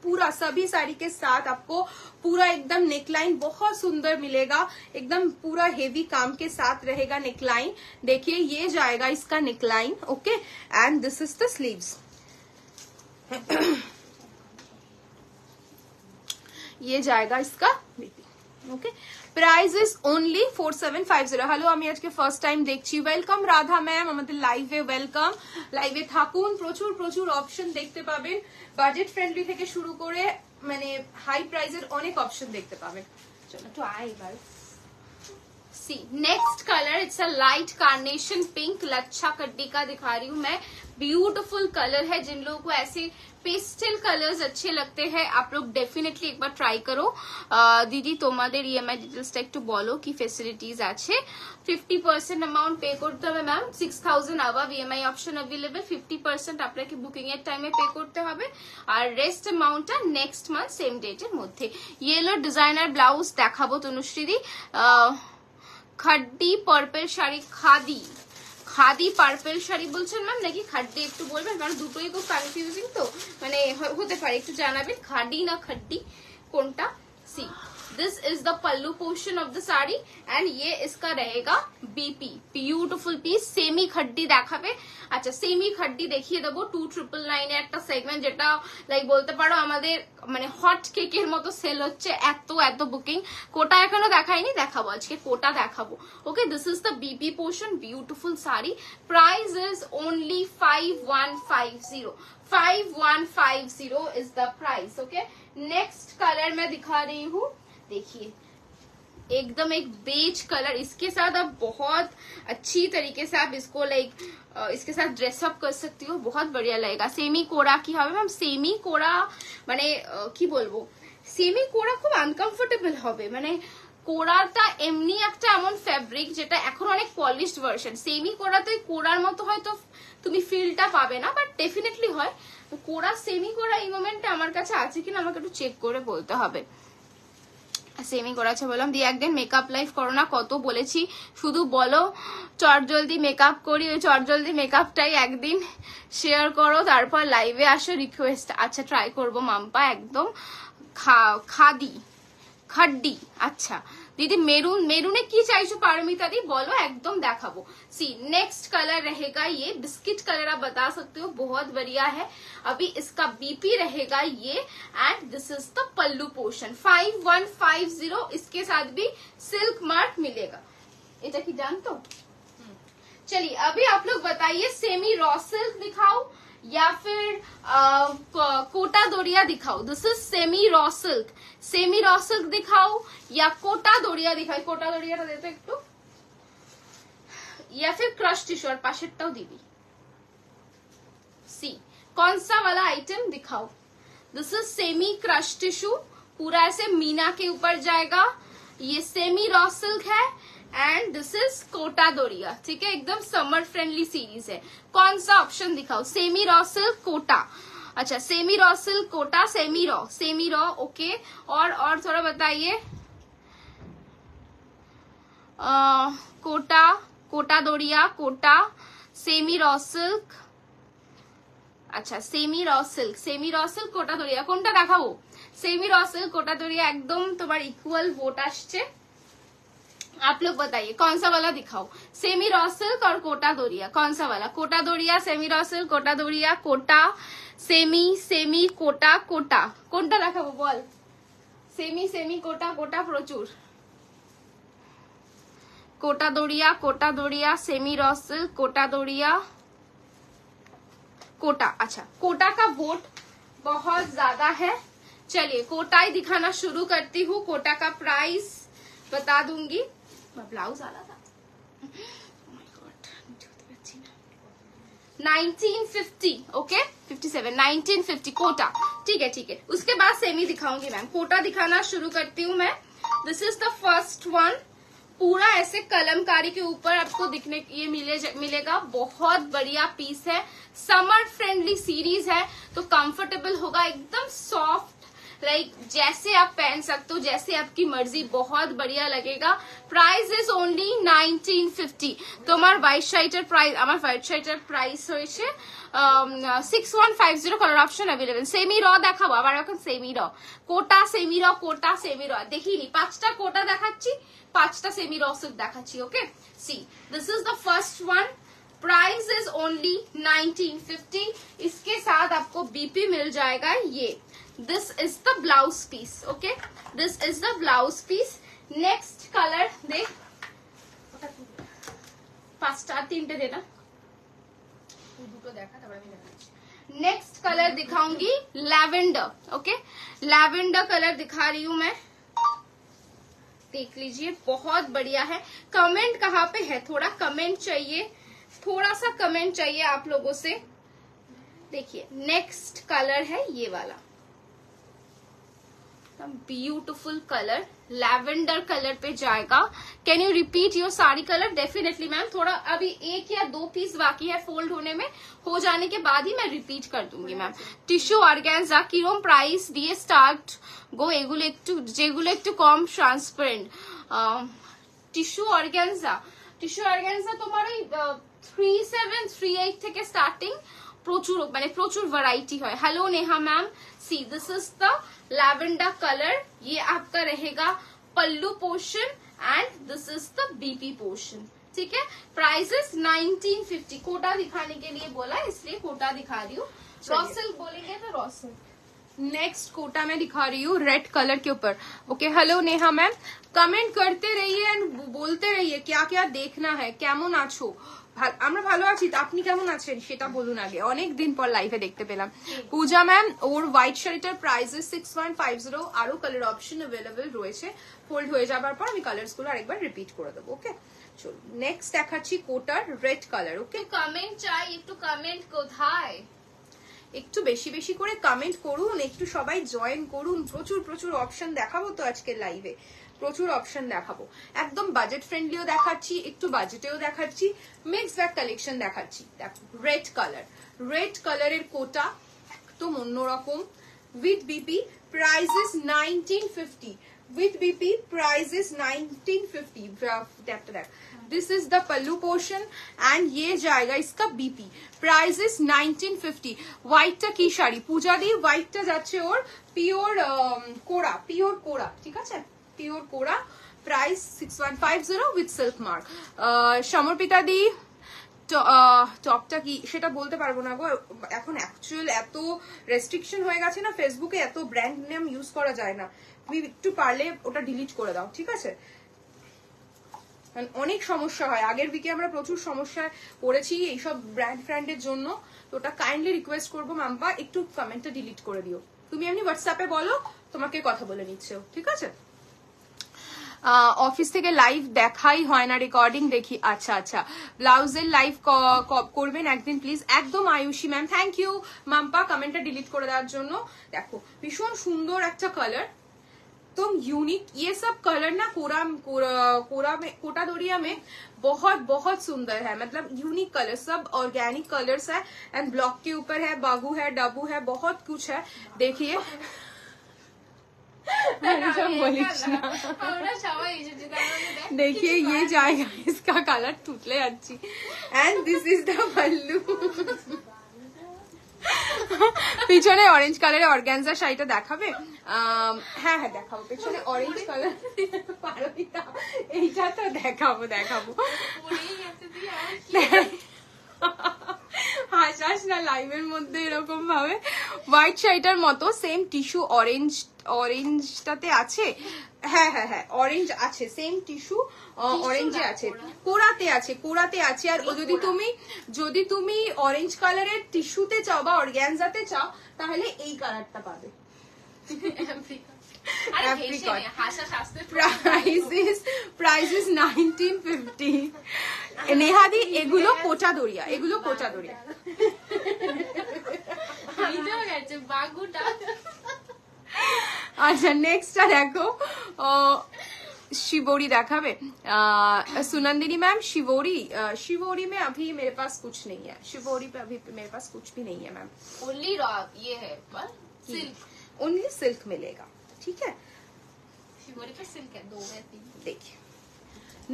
पूरा सभी साड़ी के साथ आपको पूरा एकदम नेकलाइन बहुत सुंदर मिलेगा, एकदम पूरा हेवी काम के साथ रहेगा नेकलाइन। देखिए ये जाएगा इसका neckline, okay. And this is the sleeves. ये जाएगा इसका BP, okay. Price is only 4750। Hello, আমি আজকে ফার্স্ট টাইম দেখছি। ওয়েলকাম রাধা ম্যাম আমাদের লাইভে, ওয়েলকাম। লাইভে থাকুন, প্রচুর প্রচুর অপশন দেখতে পাবেন, বাজেট ফ্রেন্ডলি থেকে শুরু করে মানে হাই প্রাইসের অনেক অপশন দেখতে পাবেন। চলো তো আই এবার। See next colour, it's a light carnation pink, लच्छा कड्डी का दिखा रही हूँ मैं। ब्यूटीफुल कलर है, जिन लोगों को ऐसे पेस्टल कलर्स अच्छे लगते हैं आप लोग डेफिनेटली एक बार ट्राई करो। दीदी তোমাদের ইএমআই ডিটেলসটা একটু বলো, কি ফেসিলিটিস আছে। 50% অ্যামাউন্ট পে করতে হবে ma'am, 6000 above EMI option available. 50% আপনাকে বুকিং এর টাইমে পে করতে হবে, আর রেস্ট অ্যামাউন্টটা নেক্সট মান্থ সেম ডেটের মধ্যে। ইয়েলো ডিজাইনার ব্লাউজ দেখাবো তনুশ্রীদি। খাড্ডি পার্পল শাড়ি, খাদি পার্পল শাড়ি বলছেন ম্যাম নাকি খাড্ডি একটু বলবেন, কারণ দুটোই খুব কনফিউজিং তো, মানে হতে পারে, একটু জানাবেন খাডি না খাড্ডি কোনটা। सी this is the pallu portion of the sari and ये इसका रहेगा बीपी। ब्यूटिफुल पीस, सेमी खड्डी দেখাবে। আচ্ছা সেমি খাড্ডি দেখিয়ে দেবো 2999 এর একটা সেগমেন্ট, যেটা লাইক বলতে পারো আমাদের মানে হট কেকের মতো সেল হচ্ছে, এত এত বুকিং। কোটা এখনো দেখাইনি, দেখাবো আজকে, কোটা দেখাবো। Okay, this is the BP portion, beautiful sari. Price is only 5150। 5150 is the price, okay. Next colour मैं दिखा रही हूँ, देखिए एकदम एक बेज कलर, इसके साथ आप बहुत अच्छी तरीके से आप इसको लाइक इसके साथ ड्रेसअप कर सकती हो, बहुत बढ़िया लगेगा। सेमी कोड़ा की হবে ম্যাম, সেমি কোড়া মানে কি বলবো, সেমি কোড়া খুব আনকমফোর্টেবল হবে, মানে কোড়াটা এমনি একটা এমন ফ্যাব্রিক যেটা এখন অনেক পলিশড ভার্সন। সেমি কোড়াতে কোড়ার মতো হয়তো তুমি ফিলটা পাবে না, বাট ডেফিনেটলি হয় কোড়া। সেমি কোড়া এই মোমেন্টে আমার কাছে আছে কিনা আমাকে একটু চেক করে বলতে হবে। সেমি করা আছে বললাম, দিয়ে একদিন মেকআপ লাইভ করো না, কত বলেছি, শুধু বলো চট জলদি মেকআপ করি, ওই চট জলদি মেকআপটাই একদিন শেয়ার করো, তারপর লাইভে আসো রিকোয়েস্ট। আচ্ছা ট্রাই করবো মাম্পা, একদম খাদি খাড্ডি। আচ্ছা दीदी मेरून, मेरूने की चाहिए पारमिता दी बोलो, एकदम देखाबो। सी नेक्स्ट कलर रहेगा ये बिस्किट कलर, आप बता सकते हो, बहुत बढ़िया है। अभी इसका बीपी रहेगा ये, and this is the pallu portion. 5150, इसके साथ भी सिल्क मार्क मिलेगा। এটা কি জানতো? चलिए अभी आप लोग बताइए, सेमी रॉ सिल्क दिखाओ या फिर कोटा दोरिया दिखाओ। This is semi raw silk, semi raw silk दिखाओ या कोटा दोरिया दिखाओ। कोटा दोरिया देते একটু, या फिर क्रश टिश्यू, और पाशेरটাও দিবি। सी कौन सा वाला आइटम दिखाओ। This is semi crush tissue, पूरा ऐसे मीना के ऊपर जाएगा। ये सेमी रॉ सिल्क है एंड दिस इज कोटा दोरिया, ठीक है, एकदम समर फ्रेंडली सीरीज है। कौन सा ऑप्शन दिखाओ, सेमी रॉ सिल्क कोटा। अच्छा semi raw silk Kota, semi raw okay. और थोड़ा बताइए, Kota Doria, Kota, semi raw silk. अच्छा semi raw silk Kota Doria কোনটা দেখাবো? Semi raw silk Kota Doria একদম তোমার ইকুয়াল ভোট আসছে। आप लोग बताइए कौन सा वाला दिखाओ, सेमी रॉ सिल्क और कोटा दोरिया, कौन सा वाला? Kota Doria, semi raw silk, Kota Doria, Kota, semi Kota, কোনটা দেখাবো বল? सेमी कोटा প্রচুর, Kota Doria, semi raw silk, Kota Doria, Kota. अच्छा कोटा का वोट बहुत ज्यादा है, चलिए कोटा ही दिखाना शुरू करती हूँ। कोटा का प्राइस बता दूंगी। ब्लाउज आला था 1950, ओके 57, 1950 कोटा। ठीक है, उसके बाद सेमी दिखाऊंगी मैम। कोटा दिखाना शुरू करती हूँ मैं। This is the first one, पूरा ऐसे कलमकारी के ऊपर आपको दिखने ये मिलेगा। बहुत बढ़िया पीस है, समर फ्रेंडली सीरीज है, तो कंफर्टेबल होगा, एकदम सॉफ्ट, लाइक जैसे आप पहन सकते हो, जैसे आपकी मर्जी, बहुत बढ़िया लगेगा। Price is only 1950। তোমার হোয়াইট শার্টের প্রাইস, আমার হোয়াইট শার্টের প্রাইস হয়েছে 6150। Colour option available. সেমি র দেখাবো আবার এখন, সেমি র কোটা, সেমি র দেখিনি, 5টা কোটা দেখাচ্ছি, 5টা सेमी रॉ सिल्क देखाচ্ছি। Okay see this is the first one, price is only 1950। इसके साथ आपको बीपी मिल जाएगा ये। This is the blouse piece, okay this is the blouse piece. Next colour देख, 5টা 3টে देना, দুটো দেখা তারপর আমি দেখাচ্ছি। नेक्स्ट कलर दिखाऊंगी लैवेंडर, ओके लैवेंडर कलर दिखा रही हूं मैं, देख लीजिए बहुत बढ़िया है। कमेंट कहाँ पे है, थोड़ा कमेंट चाहिए, थोड़ा सा कमेंट चाहिए आप लोगों से। देखिए नेक्स्ट कलर है ये वाला, ब्यूटीफुल कलर, लैवेंडर कलर पे जाएगा। Can you repeat your sari colour? Definitely ma'am, थोड़ा अभी 1 या 2 पीस बाकी है फोल्ड होने में, हो जाने के बाद ही मैं रिपीट कर दूंगी मैम। টিস্যু অর্গানজা কিরম প্রাইস দিয়ে স্টার্ট গো? যেগুলো একটু কম ট্রান্সপারেন্ট। টিস্যু অর্গানজা তোমার ওই 3738 থেকে স্টার্টিং, প্রচুর ভ্যারাইটি হয়। Hello Neha ma'am, see this is the lavender colour, ये आपका रहेगा pallu portion and this is the BP portion. ठीक है, प्राइस इज 1950। कोटा दिखाने के लिए बोला इसलिए कोटा दिखा रही हूँ। रॉ सिल्क बोलेंगे तो रॉ सिल्क। नेक्स्ट कोटा में दिखा रही हूँ रेड कलर के ऊपर। Okay hello Neha ma'am, comment करते रहिए एंड बोलते रहिए क्या क्या देखना है, কেমন আছো? আমরা ভালো আছি, আপনি কেমন আছেন সেটা বলুন আগে, অনেক দিন পর লাইভে দেখতে পেলাম। পূজা ম্যাম, ওর হোয়াইট শাড়িটার প্রাইস 6150, আরো কালার অপশন অ্যাভেলেবল রয়েছে। ফোল্ড হয়ে যাবার পর আমি কালার্স গুলো আরেকবার রিপিট করে দেবো। ওকে চলো নেক্সট দেখাচ্ছি কোটার রেড কালার। ওকে কমেন্ট চাই, একটু কমেন্ট কোথায়, একটু বেশি বেশি করে কমেন্ট করুন, একটু সবাই জয়েন করুন। প্রচুর অপশন দেখাবো তো আজকের লাইভে, প্রচুর অপশন দেখাবো। একদম বাজেট ফ্রেন্ডলিও দেখাচ্ছি, একটু বাজেটেও দেখাচ্ছি, মিক্স ব্যাগ কালেকশন দেখাচ্ছি। দেখো রেড কালারের কোটা একদম অন্যরকম, with BP, price is 1950। with BP price is 1950। देख this is the pallu portion and ये जाएगा इसका बीपी, प्राइस इज 1950। व्हाइटটা কি শাড়ি পূজা দি? হোয়াইটটা যাচ্ছে ওর পিওর কোড়া, ঠিক আছে পিওর কোড়া, price 6150 with silk mark. Samarpita di টপটা কি সেটা বলতে পারবো না গো, এখন অ্যাকচুয়াল এত রেস্ট্রিকশন হয়ে গেছে না, ফেসবুকে এত ব্র্যান্ড নেম ইউজ করা যায় না, তুমি একটু পারলে ওটা ডিলিট করে দাও, ঠিক আছে? অনেক সমস্যা হয়, আগের উইকে আমরা প্রচুর সমস্যায় পড়েছি এইসব ব্র্যান্ডের জন্য, তো ওটা কাইন্ডলি রিকোয়েস্ট করবো মাম্পা একটু কমেন্টটা ডিলিট করে দিও। তুমি এমনি হোয়াটসঅ্যাপে বলো, তোমাকে কথা বলে নিচ্ছে, ঠিক আছে? অফিস থেকে লাইভ দেখাই হয় না, রেকর্ডিং দেখি। আচ্ছা ব্লাউজের লাইভ করবেন একদিন প্লিজ। একদম Ayushi ma'am, thank you Mampa কমেন্টটা ডিলিট করে দেওয়ার জন্য। দেখো ভীষণ সুন্দর একটা কালার, एकदम यूनिक। ये सब कलर ना कोटा डोरिया में बहुत बहुत सुंदर है, मतलब यूनिक कलर, सब ऑर्गेनिक कलर्स है एंड ब्लॉक के ऊपर है, बागू है, डबू है, बहुत कुछ है। देखिए देखिए ये जाएगा, इसका कलर टूटले अच्छी। एंड दिस इज द पल्लू। পিছনে অরেঞ্জ কালারের অর্গানজা শাড়িটা দেখাবে? হ্যাঁ হ্যাঁ দেখাবো, পেছনে অরেঞ্জ কালার এইটা তো দেখাবো দেখাবো। হাসাস না লাইভের মধ্যে এরকম ভাবে। হোয়াইট শাড়িটার মতো সেম টিস্যু অরেঞ্জটাতে আছে। হ্যাঁ হ্যাঁ হ্যাঁ অরেঞ্জ আছে, সেম টিস্যু অরেঞ্জে আছে, কোরাতে আছে। আর যদি তুমি অরেঞ্জ কালারের টিস্যুতে চাও বা অর্গানজাতে চাও তাহলে এই কালারটা পাবে। Price is 1950। নেহাদি এগুলো কোটা দরিয়া, अच्छा नेक्स्ट देखो शिवोरी देखाबे सुनंदिनी मैम। शिवोरी में अभी मेरे पास कुछ नहीं है, शिवोरी पे अभी मेरे पास कुछ भी नहीं है मैम। ओनली ये है पर सिल्क, ओनली सिल्क मिलेगा, ठीक है। शिवोरी पे सिल्क है, 2 है 3। देखिए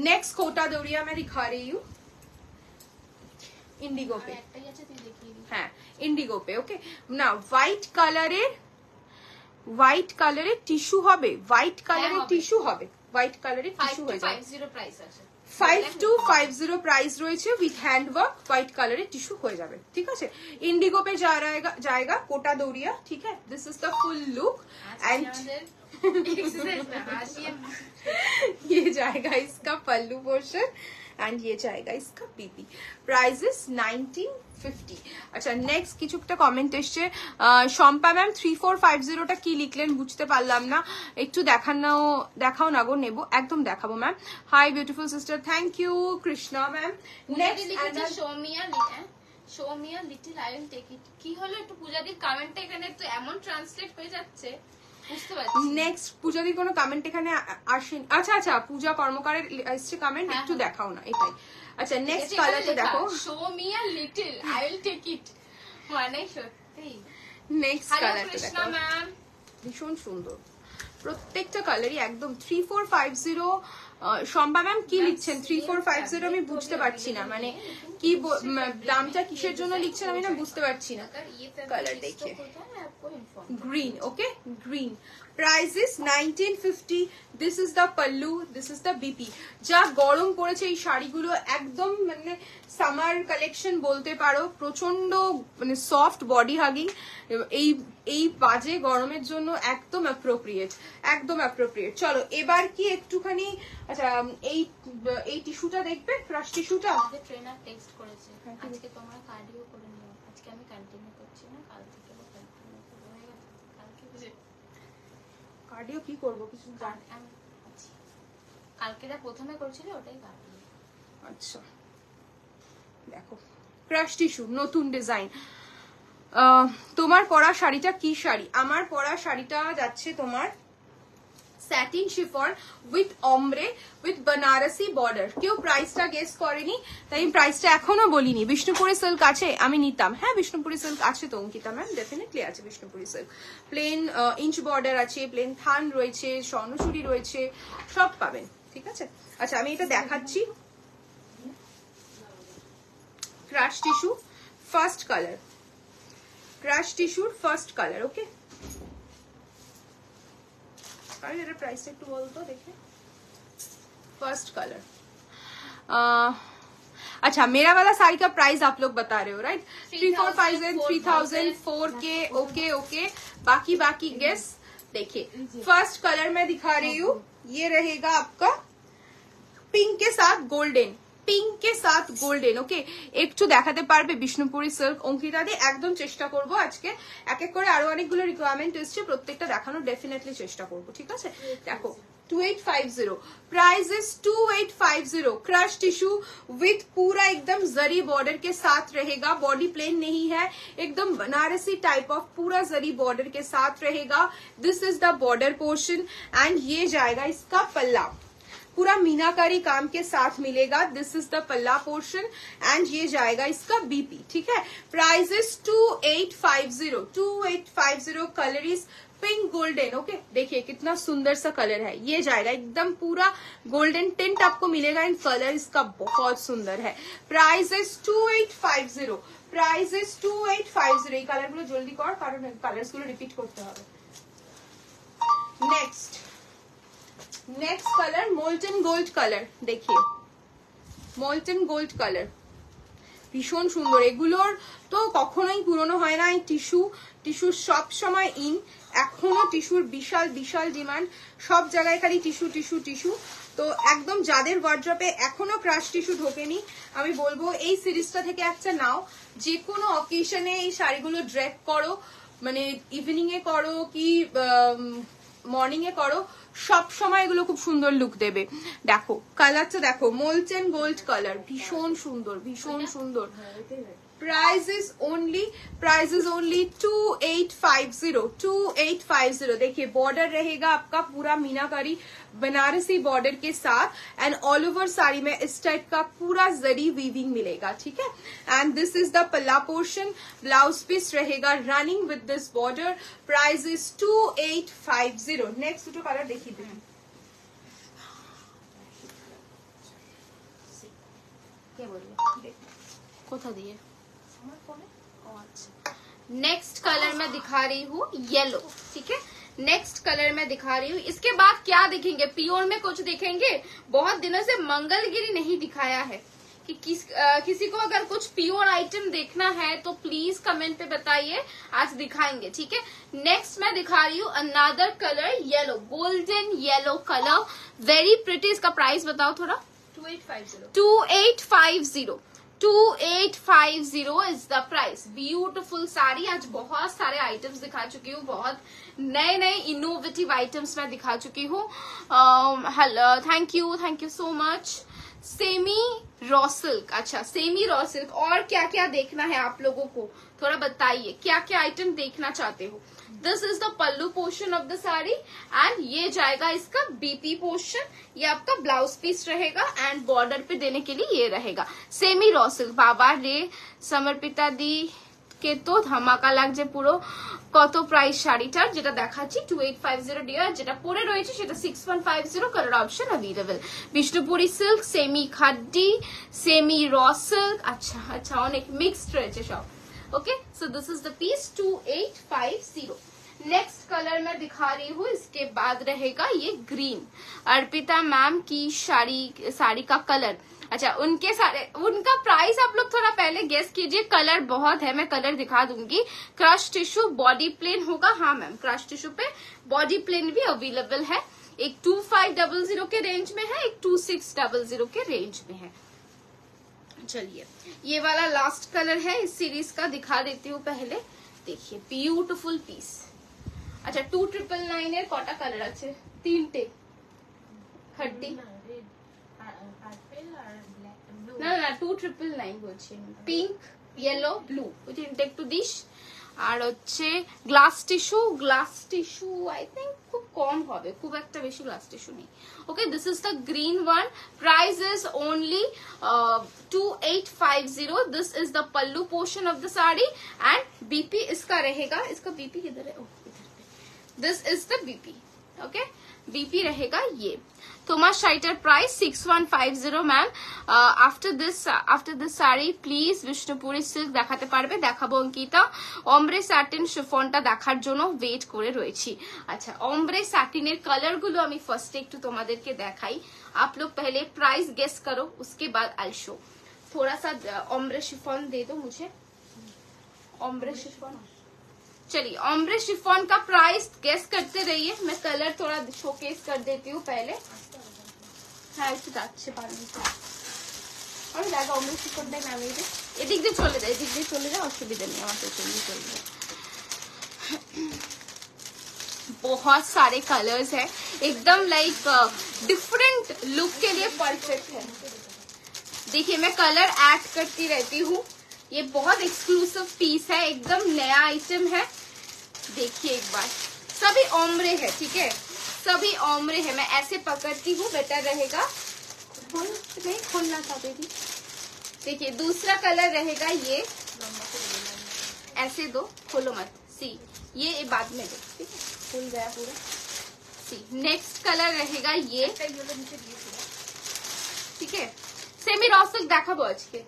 नेक्स्ट कोटा डोरिया मैं दिखा रही हूँ इंडिगो पे। হ্যাঁ ইন্ডিগো পে। ওকে না হোয়াইট কালারের টিস্যু হবে, হোয়াইট কালারের টিস্যু হয়ে যাবে। 5250 প্রাইস রয়েছে উইথ হ্যান্ড ওয়ার্ক, হোয়াইট কালারের টিস্যু হয়ে যাবে, ঠিক আছে। इंडिगो पे जाएगा कोटा डोरिया, ठीक है। This is the full look and ये जाएगा इसका पल्लू पोर्शन एंड ये जाएगा इसका बीबी। Price is 1950। अच्छा नेक्स्ट কিছু একটা কমেন্ট এসছে। শম্পা ম্যাম 3450টা কি লিখলেন বুঝতে পারলাম না, একটু দেখাও না গো। নেব, একদম দেখাবো ma'am. Hi beautiful sister, thank you Krishna ma'am. Next show me a little I will take it. কি হলো একটু পূজাদির কমেন্টটা এখানে তো এমন ট্রান্সলেট হয়ে যাচ্ছে বুঝতে পারছি। নেক্সট পূজাদির কোনো কমেন্ট এখানে আসেনি। আচ্ছা পূজা কর্মকারের এসছে কমেন্ট, একটু দেখাও না এটাই। আচ্ছা নেক্সট কালারটা দেখো, show me a little I will take it, মানে সত্যি। নেক্সট কালারটা দেখো, ভীষণ সুন্দর, প্রত্যেকটা কালারই একদম 3450। শম্পা ম্যাম কি লিখছেন 3450? আমি বুঝতে পারছি না, মানে কি দামটা কিসের জন্য লিখছেন আমি না বুঝতে পারছি না। কালার দেখে green, okay green. Price is 1950। This is the pallu, this is the BP. যা গরম পড়েছে এই শাড়িগুলো, একদম মানে সামার কালেকশন বলতে পারো, প্রচন্ড মানে সফট বডি হাগিং, এই বাজে গরমের জন্য একদম অ্যাপ্রোপ্রিয়েট। চলো এবার কি একটুখানি, আচ্ছা এই টিস্যুটা দেখবে, ক্রাশ টিস্যুটা। আমাদের ট্রেনার টেক্সট করেছে আজকে তোমরা কার্ডিও করে নিও, আজকে আমি কন্টিনিউ করছি না, কাল থেকে কন্টিনিউ করব। হয়ে গেছে, কালকে বুঝে কার্ডিও কি করব কিছু জানি আমি। কালকে যা প্রথমে করছিল ওটাই কার্ডিও। আচ্ছা দেখো ক্রাশ টিস্যু, নতুন ডিজাইন। তোমার পরা শাড়িটা কি শাড়ি? আমার পরা শাড়িটা যাচ্ছে তোমার satin chiffon with ombre with Banarasi border. কেউ প্রাইসটা গেস করেনি তাই আমি প্রাইসটা এখনো বলিনি। বিষ্ণুপুরি সিল্ক আছে, আমি নিতাম। হ্যাঁ বিষ্ণুপুরি সিল্ক আছে তো অঙ্কিতা ম্যাম, ডেফিনেটলি আছে Bishnupuri silk. Plain inch border আছে, প্লেন থান রয়েছে, স্বর্ণচুরি রয়েছে, সব পাবেন, ঠিক আছে। আচ্ছা আমি এটা দেখাচ্ছি, crush tissue first colour, crush টিস্যুর ফার্স্ট কালার। ওকে अरे प्राइस একটু বলতো দেখে। First colour. अच्छा मेरा वाला साड़ी का प्राइस आप लोग बता रहे हो राइट? 3450, 3000, 4K। ओके बाकी गेस। देखिए फर्स्ट कलर मैं दिखा रही हूँ, ये रहेगा आपका पिंक के साथ गोल्डन, ওকে একটু দেখাতে পারবে বিষ্ণুপুরি সিল্ক? অঙ্কিতা দি একদম চেষ্টা করব আজকে, এক এক করে আরো অনেকগুলো রিকোয়ারমেন্ট এসছে, প্রত্যেকটা দেখানোর ডেফিনেটলি চেষ্টা করব, ঠিক আছে। দেখো 2850 price is 2850 crush tissue with पूरा एकदम जरी बॉर्डर के साथ रहेगा, बॉडी प्लेन नहीं है, एकदम बनारसी टाइप ऑफ पूरा जरी बॉर्डर के साथ रहेगा। This is the border portion and ये जाएगा इसका पल्ला, पूरा मीनाकारी काम के साथ मिलेगा। This is the palla portion and ये जाएगा इसका बीपी, ठीक है। Price is 2850 colour is pink golden. Okay, देखिए कितना सुंदर सा कलर है, ये जाएगा एकदम पूरा गोल्डन टिंट आपको मिलेगा एंड कलर इसका बहुत सुंदर है। प्राइस इज 2850 प्राइस इज 2850 এই কালারগুলো জলদি কর কারণ কালারসগুলো রিপিট করতে হবে। Next colour molten gold colour, देखिए মোল্টেন গোল্ড কালার ভীষণ সুন্দর, এগুলোর তো কখনোই পুরনো হয় না। এই টিস্যু সব সময় ইন, এখনো টিস্যুর বিশাল বিশাল ডিমান্ড, সব জায়গায় খালি টিস্যু টিস্যু টিস্যু। তো একদম যাদের ওয়ার্ড্রপে এখনো ক্রাশ টিস্যু ঢোকেনি আমি বলবো এই সিরিজটা থেকে একটা নাও, যে কোনো অকেশনে এই শাড়িগুলো ড্রেপ করো, মানে ইভিনিং এ করো কি মর্নিং এ করো, সব সময় এগুলো খুব সুন্দর লুক দেবে। দেখো কালারটা দেখো, মোল্টেন গোল্ড কালার, ভীষণ সুন্দর ভীষণ সুন্দর। प्राइस इज ओनली 2850 देखिए बॉर्डर रहेगा आपका पूरा मीनाकारी बनारसी बॉर्डर के साथ एंड ऑल ओवर साड़ी में इस टाइप का पूरा जरी वीविंग मिलेगा, ठीक है। And this is the palla portion, blouse piece रहेगा running with this border. Price is 2850। Next दुটো কালার দেখিয়ে দিন, क्या बोलिए कोथा दिए। नेक्स्ट कलर मैं दिखा रही हूँ येलो, ठीक है। नेक्स्ट कलर मैं दिखा रही हूँ, इसके बाद क्या दिखेंगे, प्योर में कुछ दिखेंगे। बहुत दिनों से मंगलगिरी नहीं दिखाया है कि किसी को अगर कुछ प्योर आइटम देखना है तो प्लीज कमेंट पे बताइए, आज दिखाएंगे, ठीक है। नेक्स्ट मैं दिखा रही हूँ another colour yellow, golden yellow colour, very pretty. इसका प्राइस बताओ थोड़ा। 2850 2850 is the price. Beautiful sari, आज बहुत सारे आइटम्स दिखा चुकी हूँ, बहुत नए नए इनोवेटिव आइटम्स मैं दिखा चुकी हूँ। Hello, thank you so much. Semi raw silk, अच्छा सेमी रॉ सिल्क, और क्या क्या देखना है आप लोगों को थोड़ा बताइए, क्या क्या आइटम देखना चाहते हो। This is the pallu portion of the sari and ये जाएगा इसका बीपी पोर्शन, ये आपका ब्लाउज पीस रहेगा एंड बॉर्डर पे देने के लिए ये रहेगा सेमी रॉ सिल्क। बाबा रे समर्पिता दी के तो ধামাকা লাগছে পুরো। কত প্রাইস শাড়িটার যেটা দেখাচ্ছি 2850 ডিয়ার, যেটা পরে রয়েছে সেটা 6150, colour option available. Bishnupuri silk, semi খাড্ডি, সেমি র সিল্ক, আচ্ছা আচ্ছা অনেক মিক্সড রয়েছে সব। Okay, so this is the piece 2850। Next colour मैं दिखा रही हूँ, इसके बाद रहेगा ये ग्रीन, अर्पिता मैम की साड़ी का कलर। अच्छा, उनका प्राइस आप लोग थोड़ा पहले गेस कीजिए, कलर बहुत है, मैं कलर दिखा दूंगी। क्रश टिश्यू बॉडी प्लेन होगा, हाँ मैम क्रश टिश्यू पे बॉडी प्लेन भी अवेलेबल है। एक 2500 के रेंज में है, एक 2600 के रेंज में है। चलिए ये वाला लास्ट कलर है इस सीरीज का, दिखा देती हूँ पहले। देखिए ब्यूटीफुल पीस। अच्छा 2999 এর কটা কালার আছে? তিনটে। খাড্ডি না না 2999 বলছি, পিঙ্ক ইয়েলো ব্লু, ওই তিনটে একটু দিস। আর হচ্ছে গ্লাস টিস্যু আই থিঙ্ক খুব কম হবে, খুব একটা বেশি গ্লাস টিস্যু নেই। Okay, this is the green one. Price is only 2850। This is the pallu portion of the sari and BP इसका रहेगा, इसका बीपी किधर है, इधर पे। This is the BP, okay, BP रहेगा ये। তোমার শাড়িটার price 6150 ma'am. After this sari please Bishnupuri silk দেখাতে পারবে? দেখাবো অঙ্কিতা। অমব্রে স্যাটিন শিফনটা দেখার জন্য ওয়েট করে রয়েছি। আচ্ছা অমব্রে স্যাটিনের কালার গুলো আমি ফার্স্টে একটু তোমাদেরকে দেখাই। आप लोग पहले प्राइस गेस करो, उसके बाद आई शो। थोड़ा सा ऑम्ब्रे शिफॉन दे दो मुझे, ऑम्ब्रे शिफॉन। चलिए ऑम्ब्रे शिफॉन का प्राइस गेस करते रहिए, मैं कलर थोड़ा शोकेस कर देती हूँ पहले। हाँ একটু যাচ্ছে পারবি তো, আমি দেখা অম্ব্রে শিফনটাই নামিয়ে দিই। এদিক দিয়ে চলে যায়, এদিক দিয়ে চলে যায়, অসুবিধা নেই, আমার পেছন দিয়ে চলে যায়। बहुत सारे कलर्स है, एकदम लाइक डिफरेंट लुक के लिए परफेक्ट है। देखिए मैं कलर ऐड करती रहती हूँ, ये बहुत एक्सक्लूसिव पीस है, एकदम नया आइटम है। देखिए एक बार, सभी ओम्ब्रे है, ठीक है, सभी ओम्ब्रे है। मैं ऐसे पकड़ती हूँ, बेटर रहेगा। नहीं खोलना था बेबी। देखिए दूसरा कलर रहेगा ये, ऐसे दो, खोलो मत। सी ये बाद में दो, ठीक है, खुल गया पूरा। सी नेक्स्ट कलर रहेगा ये, ठीक है, सेमी रॉ सिल्क देखाबो आजके।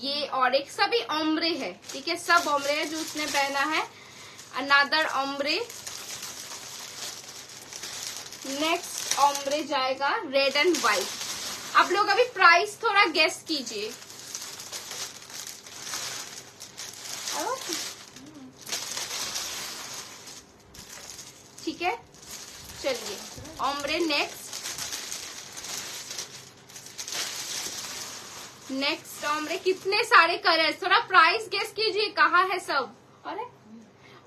ये और एक सभी ओम्ब्रे है, ठीक है, सब ओम्ब्रे है जो उसने पहना है। अनदर ओम्ब्रे, नेक्स्ट ओम्ब्रे जाएगा रेड एंड व्हाइट। आप लोग अभी प्राइस थोड़ा गेस कीजिए। ठीक है, चलिए ओम्ब्रे नेक्स्ट ओम्ब्रे। कितने सारे कलर, थोड़ा प्राइस गेस कीजिए, कहाँ है सब।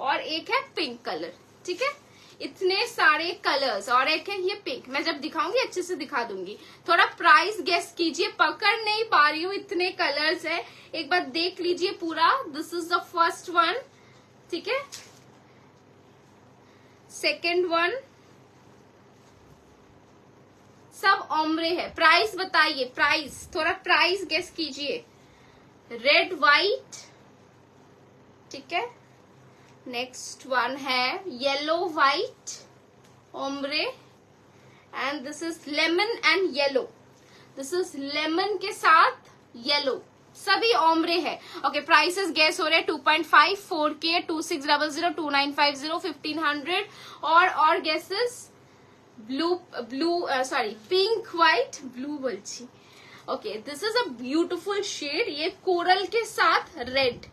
और एक है पिंक कलर, ठीक है, इतने सारे कलर्स। और एक है ये पिंक, मैं जब दिखाऊंगी अच्छे से दिखा दूंगी। थोड़ा प्राइस गेस कीजिए, पकड़ नहीं पा रही हूँ, इतने कलर्स है, एक बार देख लीजिए पूरा। This is the first one, ठीक है, सेकेंड वन, सब ओम्ब्रे है। प्राइस बताइए, प्राइस, थोड़ा प्राइस गेस कीजिए। रेड व्हाइट, ठीक है, नेक्स्ट वन है yellow white ombre, and this is lemon and yellow. This is lemon के साथ येलो, सभी ओम्ब्रे है। ओके, प्राइसेस गेस हो रहे हैं 2.5, 4K, 2600, 2950, 1500 और guesses blue sorry pink white blue बोलची। Okay, this is a beautiful shade, ये कोरल के साथ रेड,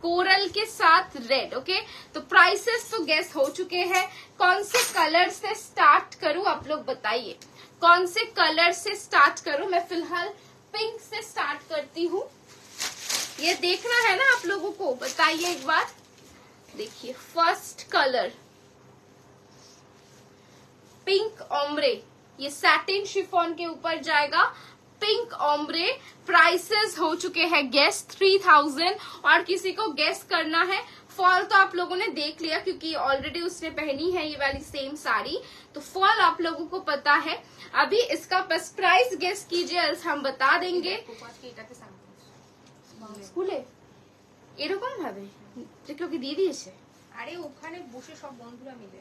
कोरल के साथ रेड। ओके, तो प्राइसेस तो गेस हो चुके हैं। कौन से कलर से स्टार्ट करूं, आप लोग बताइए, कौन से कलर से स्टार्ट करूं। मैं फिलहाल पिंक से स्टार्ट करती हूँ, ये देखना है ना आप लोगों को, बताइए एक बार। देखिए फर्स्ट कलर पिंक ओम्ब्रे, ये सैटिन शिफॉन के ऊपर जाएगा, पिंक ओम्ब्रे। प्राइसेस हो चुके हैं गेस 3000। और किसी को गेस करना है, फॉल तो आप लोगों ने देख लिया क्योंकि ऑलरेडी उसने पहनी है ये वाली सेम साड़ी, तो फॉल आप लोगों को पता है। अभी इसका बस प्राइस गेस कीजिए, हम बता देंगे। স্কুলে এরকম ভাবে যেগুলো কি দিয়ে দিয়েছে? আরে ওখানে বসে সব বন্ধুরা মিলে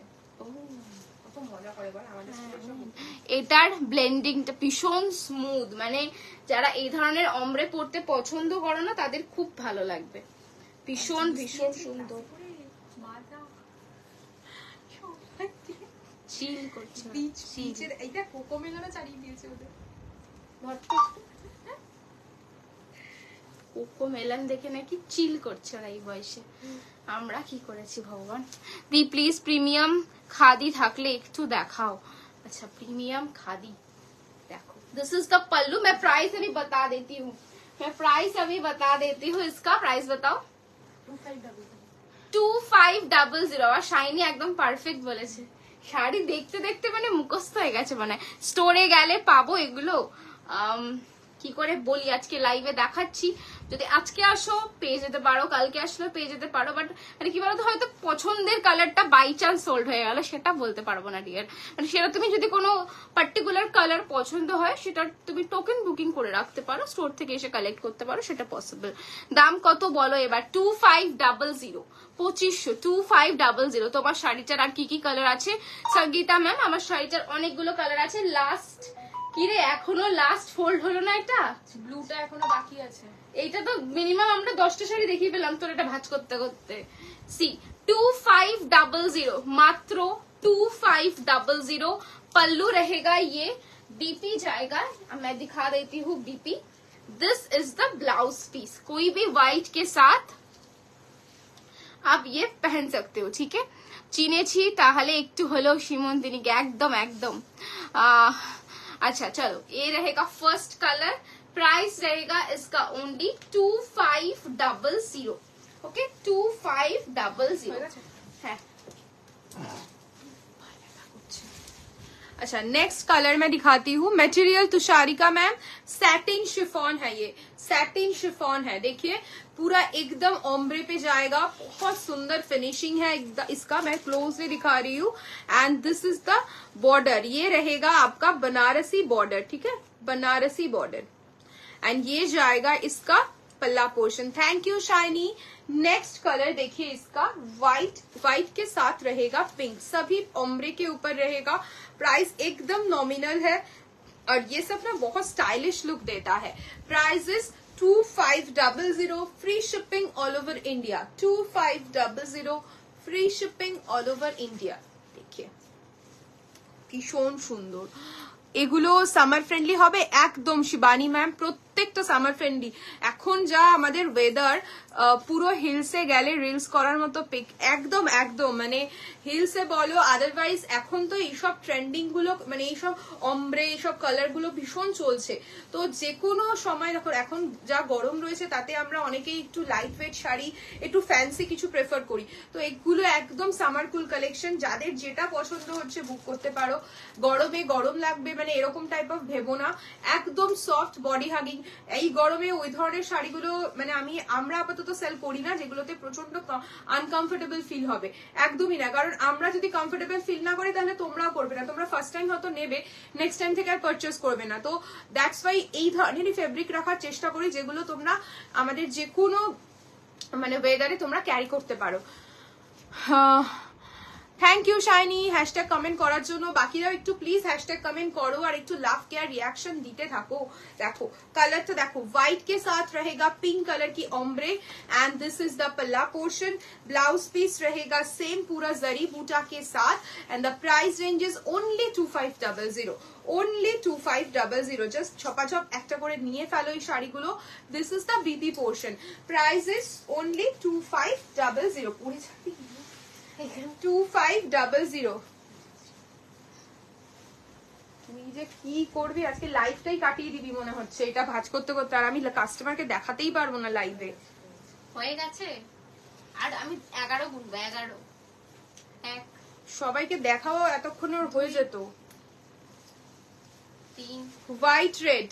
কত মজা করে বল আমাদের স্কুলে সব। এটার ব্লেন্ডিংটা ভীষণ স্মুথ, মানে যারা এই ধরনের অমরে পড়তে পছন্দ করে না তাদের খুব ভালো লাগবে। ভীষণ ভীষণ সুন্দর, চিল করছে। বিচের এইটা কোকো মেলানো চালিয়ে দিয়েছে ওদের। কোকো মেলান দেখে নাকি চিল করছে ওরা এই বয়সে, আমরা কি করেছি ভগবান। দি প্লিজ প্রিমিয়াম খাদি থাকলে একটু দেখাও। अच्छा प्रीमियम खादी देखो, दिस इज द पल्लू। मैं प्राइस अभी बता देती हूँ, इसका प्राइस बताओ। 2500। और शाइनी एकदम परफेक्ट बोलेছে, শাড়ি দেখতে দেখতে মানে মুখস্থ হয়ে গেছে, মানে স্টোরে গেলে পাবো এগুলো। কি করে বলি, আজকে লাইভে দেখাচ্ছি, যদি আজকে আসো পেয়ে যেতে পারো, কালকে আসলে পেয়ে যেতে পারো, বাট মানে কি বলতো হয়তো পছন্দের কালারটা বাই চান্স সোল্ড হয়ে গেল, সেটা বলতে পারবো না ডিয়ার। মানে সেটা তুমি যদি কোনো পার্টিকুলার কালার পছন্দ হয় সেটা তুমি টোকেন বুকিং করে রাখতে পারো, স্টোর থেকে এসে কালেক্ট করতে পারো, সেটা পসিবল। দাম কত বলো এবার? 2500, 2500, 2500। তোমার শাড়িটার আর কি কি কালার আছে? সঙ্গীতা ম্যাম, আমার শাড়িটার অনেকগুলো কালার আছে। লাস্ট কিরে এখনো লাস্ট ফোল্ড হলো না, এটা ব্লুটা এখনো বাকি আছে। এইটা তো মিনিমাম আমরা 10টা শাড়ি দেখিয়ে পেলাম তোর এটা ভাঁজ করতে করতে। সি 2500, मात्र 2500। पल्लू रहेगा ये, डीपी जाएगा, मैं दिखा देती हूँ DP. This is the blouse piece, कोई भी व्हाइट के साथ आप ये पहन सकते हो, ठीक है। চিনেছি তাহলে একটু হলেও সীমন্তিনীকে, একদম একদম। अच्छा चलो, ये रहेगा फर्स्ट कलर। प्राइस रहेगा इसका ओनली 2500। ओके 2500 है। अच्छा नेक्स्ट कलर मैं दिखाती हूँ. मटेरियल तुषारी का मैम सैटिन शिफॉन है. ये सैटिन शिफॉन है. देखिए पूरा एकदम ओम्ब्रे पे जाएगा. बहुत सुंदर फिनिशिंग है इसका. मैं क्लोजली दिखा रही हूँ. And this is the border. ये रहेगा आपका बनारसी बॉर्डर. ठीक है, बनारसी बॉर्डर. एंड ये जाएगा इसका पल्ला portion. Thank you shiny. Next colour देखिए इसका व्हाइट. व्हाइट के साथ रहेगा पिंक. सभी ओम्ब्रे के ऊपर रहेगा. प्राइस एकदम नॉमिनल है और ये सब ना बहुत स्टाइलिश लुक देता है. Price is 2500. Free shipping all over India. 2500 free shipping all over India. देखिए ভীষণ সুন্দর. এগুলো সামার ফ্রেন্ডলি হবে একদম শিবানী ম্যাম. প্রত্যেকটা সামার ফ্রেন্ডলি. এখন যা আমাদের ওয়েদার, পুরো হিলসে গেলে রিলস করার মতো পিক. একদম একদম মানে হিলসে বলো আদারওয়াইজ এখন তো এইসব ট্রেন্ডিং গুলো মানে এইসব অম্ব্রে এইসব কালার গুলো ভীষণ চলছে. তো যে কোনো সময় দেখো এখন যা গরম রয়েছে তাতে আমরা অনেকেই একটু লাইট ওয়েট শাড়ি একটু ফ্যান্সি কিছু প্রেফার করি. তো এগুলো একদম সামার কুল কালেকশন. যাদের যেটা পছন্দ হচ্ছে বুক করতে পারো. গরমে গরম লাগবে মানে এরকম টাইপ অফ ভেবো না. একদম সফট বডি হাগিং. এই গরমে ওই ধরনের শাড়িগুলো মানে আমরা আপাতত সেল করি না যেগুলোতে প্রচন্ড আনকমফোর্টেবল ফিল হবে. একদমই না. কারণ আমরা যদি কমফোর্টেবল ফিল না করি তাহলে তোমরাও করবে না. তোমরা ফার্স্ট টাইম হয়তো নেবে, নেক্সট টাইম থেকে আর পারচেস করবে না. তো দ্যাটস ওয়াই এই ধরনেরই ফেব্রিক রাখার চেষ্টা করি যেগুলো তোমরা আমাদের যে কোনো মানে ওয়েদারে তোমরা ক্যারি করতে পারো. Thank you Shiny hashtag comment করার জন্য. বাকিরাও একটু প্লিজ হ্যাশট্যাগ কমেন্ট করো আর একটু লাভ কেয়ার रिएक्शन দিতে থাকো. দেখো কালারটা দেখো. व्हाइट के साथ रहेगा पिंक कलर की ombre and this is the palla portion. Blouse piece रहेगा सेम पूरा जरी बूटा के साथ and the price range is only 2500. Only 2500. Just ছপাছপ একটা করে নিয়ে ফেলো এই শাড়িগুলো. This is the BP portion. Price is only 2500. পুরো ছাড়ি 2500. তুই যে কি করবি আজকে লাইফটাই কাটিয়ে দিবি মনে হচ্ছে এটা ভাঁজ করতে করতে. আর আমি কাস্টমারকে দেখাতেই পারবো না লাইভে. হয়ে গেছে আর আমি 11 গুনবো. 11 এক সবাইকে দেখাও এতক্ষণ ওর হয়ে যেত. 3 white red.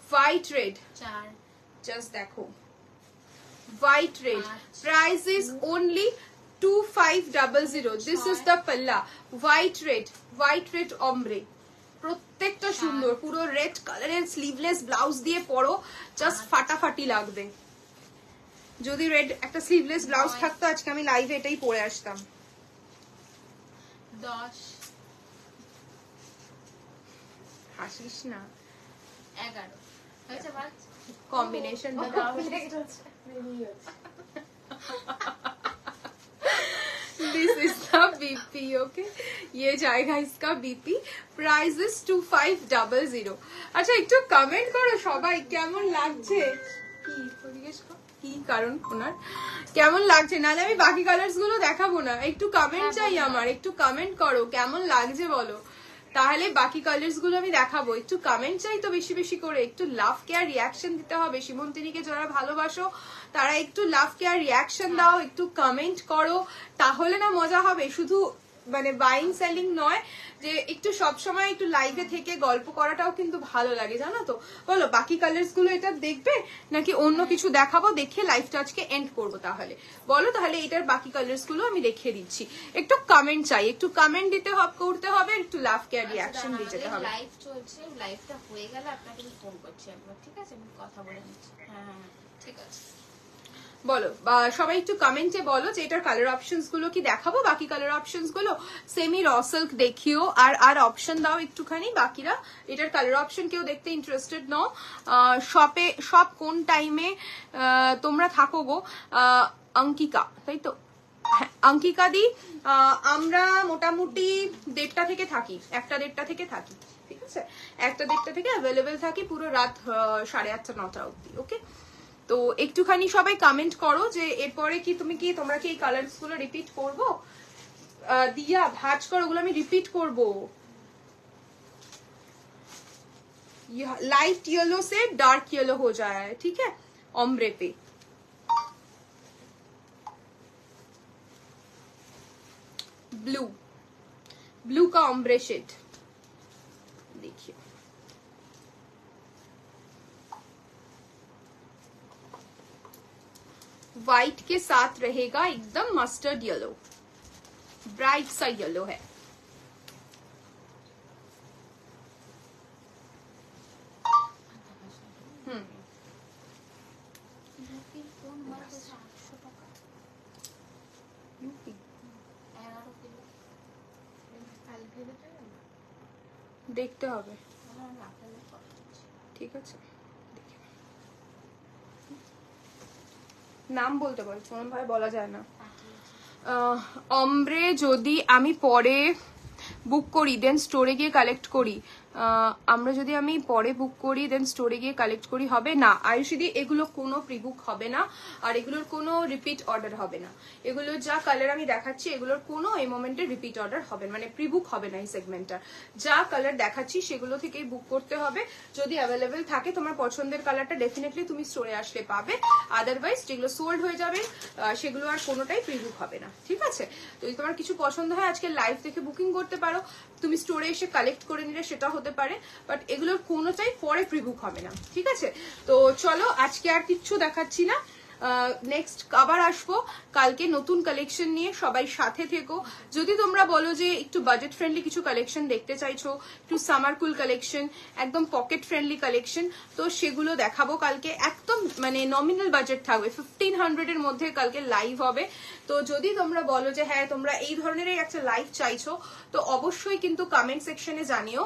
White red 4 just দেখো. White red. Price is only 2500. This is the palla. White red. White red ombre. প্রত্যেকটা সুন্দর. পুরো রেড কালারের স্লিভলেস ব্লাউজ দিয়ে পরো জাস্ট ফাটাফাটি লাগবে. যদি রেড একটা স্লিভলেস ব্লাউজ থাকতো আজকে আমি লাইভে এটাই পরে আসতাম. 10 হাসিস না. 11 হয়েছে বাস. Combination this is the BP. Okay ये जाएगा इसका बीपी. Price is 2500. আচ্ছা একটু কমেন্ট করো সবাই কেমন লাগছে. কি জিজ্ঞেস করো কি কারণ ওনার কেমন লাগছে. নাহলে আমি বাকি কালার্স গুলো দেখাবো না. একটু কমেন্ট চাই আমার. একটু কমেন্ট করো কেমন লাগছে বলো. তাহলে বাকি কালার্স গুলো আমি দেখাবো. একটু কমেন্ট চাই তো বেশি বেশি করে. একটু লাভ কেয়ার রিয়াকশন দিতে হবে. সীমন্তিনীকে যারা ভালোবাসো তারা একটু লাভ কেয়ার রিয়াকশন দাও. একটু কমেন্ট করো. তাহলে না মজা হবে. শুধু মানে বাইং সেলিং নয় যে একটু সবসময় একটু লাইভে থেকে গল্প করাটাও কিন্তু ভালো লাগে জানো তো. বলো বাকি কালার্স গুলো এটা দেখবে নাকি অন্য কিছু দেখাবো. দেখে লাইভটা আজকে এন্ড করবো. তাহলে বলো তাহলে এটার বাকি কালার্স গুলো আমি দেখিয়ে দিচ্ছি. একটু কমেন্ট চাই. একটু কমেন্ট দিতে হবে করতে হবে. একটু লাভ কেয়ার রিয়াকশন দিতে হবে. লাইভ চলছে. লাইভটা হয়ে গেলে আপনাকে আমি ফোন করছি একবার. ঠিক আছে আমি কথা বলে নিচ্ছি. হ্যাঁ ঠিক আছে. বলো সবাই একটু কমেন্টে বলো যে এটার কালার অপশনস গুলো কি দেখাবো. বাকি কালার অপশনস গুলো সেমি র সিল্ক দেখিও. আর অপশন দাও একটুখানি. বাকিরা এটার কালার অপশন কেউ দেখতে ইন্টারেস্টেড নও. শপে সব কোন টাইমে তোমরা থাকো গো. অঙ্কিকা তাই তো. হ্যাঁ অঙ্কিকা দি আমরা মোটামুটি 1:30 থেকে থাকি. 1:30 থেকে থাকি. ঠিক আছে 1:30 থেকে অ্যাভেলেবেল থাকি পুরো রাত 8:30 9টা অব্দি. ওকে তো একটুখানি সবাই কমেন্ট করো যে এরপরে কি তোমরা কি এই কালার্স গুলো রিপিট করবো. দিয়া ভাঁজ করো ওগুলো আমি রিপিট করবো. लाइट येलो से डार्क येलो हो जाए. ठीक है ओम्ब्रे पे. ब्लू का ऑम्ब्रे शेड देखिए, व्हाइट के साथ रहेगा एकदम मस्टर्ड येलो, ब्राइट सा येलो है। দেখতে হবে, ঠিক আছে, নাম বলতে পারো, কোন ভাবে বলা যায় না। অমব্রে যদি আমি পরে বুক করি দেন স্টোরে গিয়ে কালেক্ট করি, আমরা যদি আমি পরে বুক করি দেন স্টোরে গিয়ে কালেক্ট করি, হবে না আয়ুষিদি, এগুলো কোনো প্রিবুক হবে না, আর এগুলোর কোনো রিপিট অর্ডার হবে না। এগুলো যা কালার আমি দেখাচ্ছি এগুলোর কোনো এই মোমেন্টে রিপিট অর্ডার হবে না, মানে প্রিবুক হবে না এই সেগমেন্টটা। যা কালার দেখাচ্ছি সেগুলো থেকেই বুক করতে হবে। যদি অ্যাভেলেবেল থাকে তোমার পছন্দের কালারটা ডেফিনেটলি তুমি স্টোরে আসলে পাবে, আদারওয়াইজ যেগুলো সোল্ড হয়ে যাবে সেগুলো আর কোনোটাই প্রিবুক হবে না, ঠিক আছে। যদি তোমার কিছু পছন্দ হয় আজকে লাইভ থেকে বুকিং করতে পারো, তুমি স্টোরে এসে কালেক্ট করে নিলে সেটা হতে পারে, বাট এগুলোর কোনোটাই পরে প্রিবুক হবে না, ঠিক আছে। তো চলো আজকে আর কিচ্ছু দেখাচ্ছি না, নেক্সট আবার আসবো কালকে নতুন কালেকশন নিয়ে, সবাই সাথে থেকো। যদি তোমরা বলো যে একটু বাজেট ফ্রেন্ডলি কিছু কালেকশন দেখতে চাইছো, একটু সামার কুল কালেকশন, একদম পকেট ফ্রেন্ডলি কালেকশন, তো সেগুলো দেখাবো কালকে। একদম মানে নমিনাল বাজেট থাকবে, 1500 এর মধ্যে কালকে লাইভ হবে। তো যদি তোমরা বলো যে হ্যাঁ তোমরা এই ধরনেরই একটা লাইভ চাইছো, তো অবশ্যই কিন্তু কমেন্ট সেকশনে জানিও।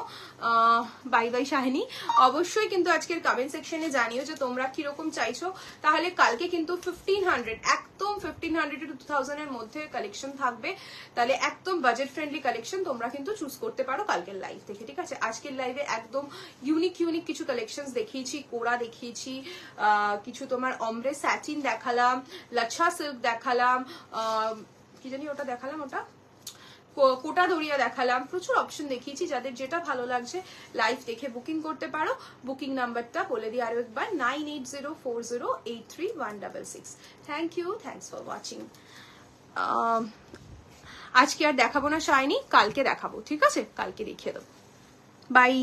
বাই বাই শাহিনী, অবশ্যই কিন্তু আজকের কমেন্ট সেকশনে জানিও যে তোমরা কিরকম চাইছো, তাহলে কালকে কিন্তু 1500 একদম 1500 to 2000 এর মধ্যে কালেকশন থাকবে, তাহলে একদম বাজেট ফ্রেন্ডলি কালেকশন তোমরা কিন্তু চুজ করতে পারো কালকের লাইভ থেকে, ঠিক আছে। আজকের লাইভে একদম ইউনিক কিছু কালেকশন দেখিয়েছি, কোরা দেখিয়েছি, কিছু তোমার অমব্রে স্যাটিন দেখালাম, লাচ্ছা সিল্ক দেখালাম, কি জানি ওটা দেখালাম, ওটা কোটা দড়িয়া দেখালাম, প্রচুর অপশন দেখিয়েছি। যাদের যেটা ভালো লাগছে লাইভ দেখে বুকিং করতে পারো। বুকিং নাম্বারটা বলে দিই আরো একবার, 9804083166। Thank you, thanks for watching. আজকে আর দেখাবো না শাইনি, কালকে দেখাবো, ঠিক আছে, কালকে দেখিয়ে দেবো। বাই।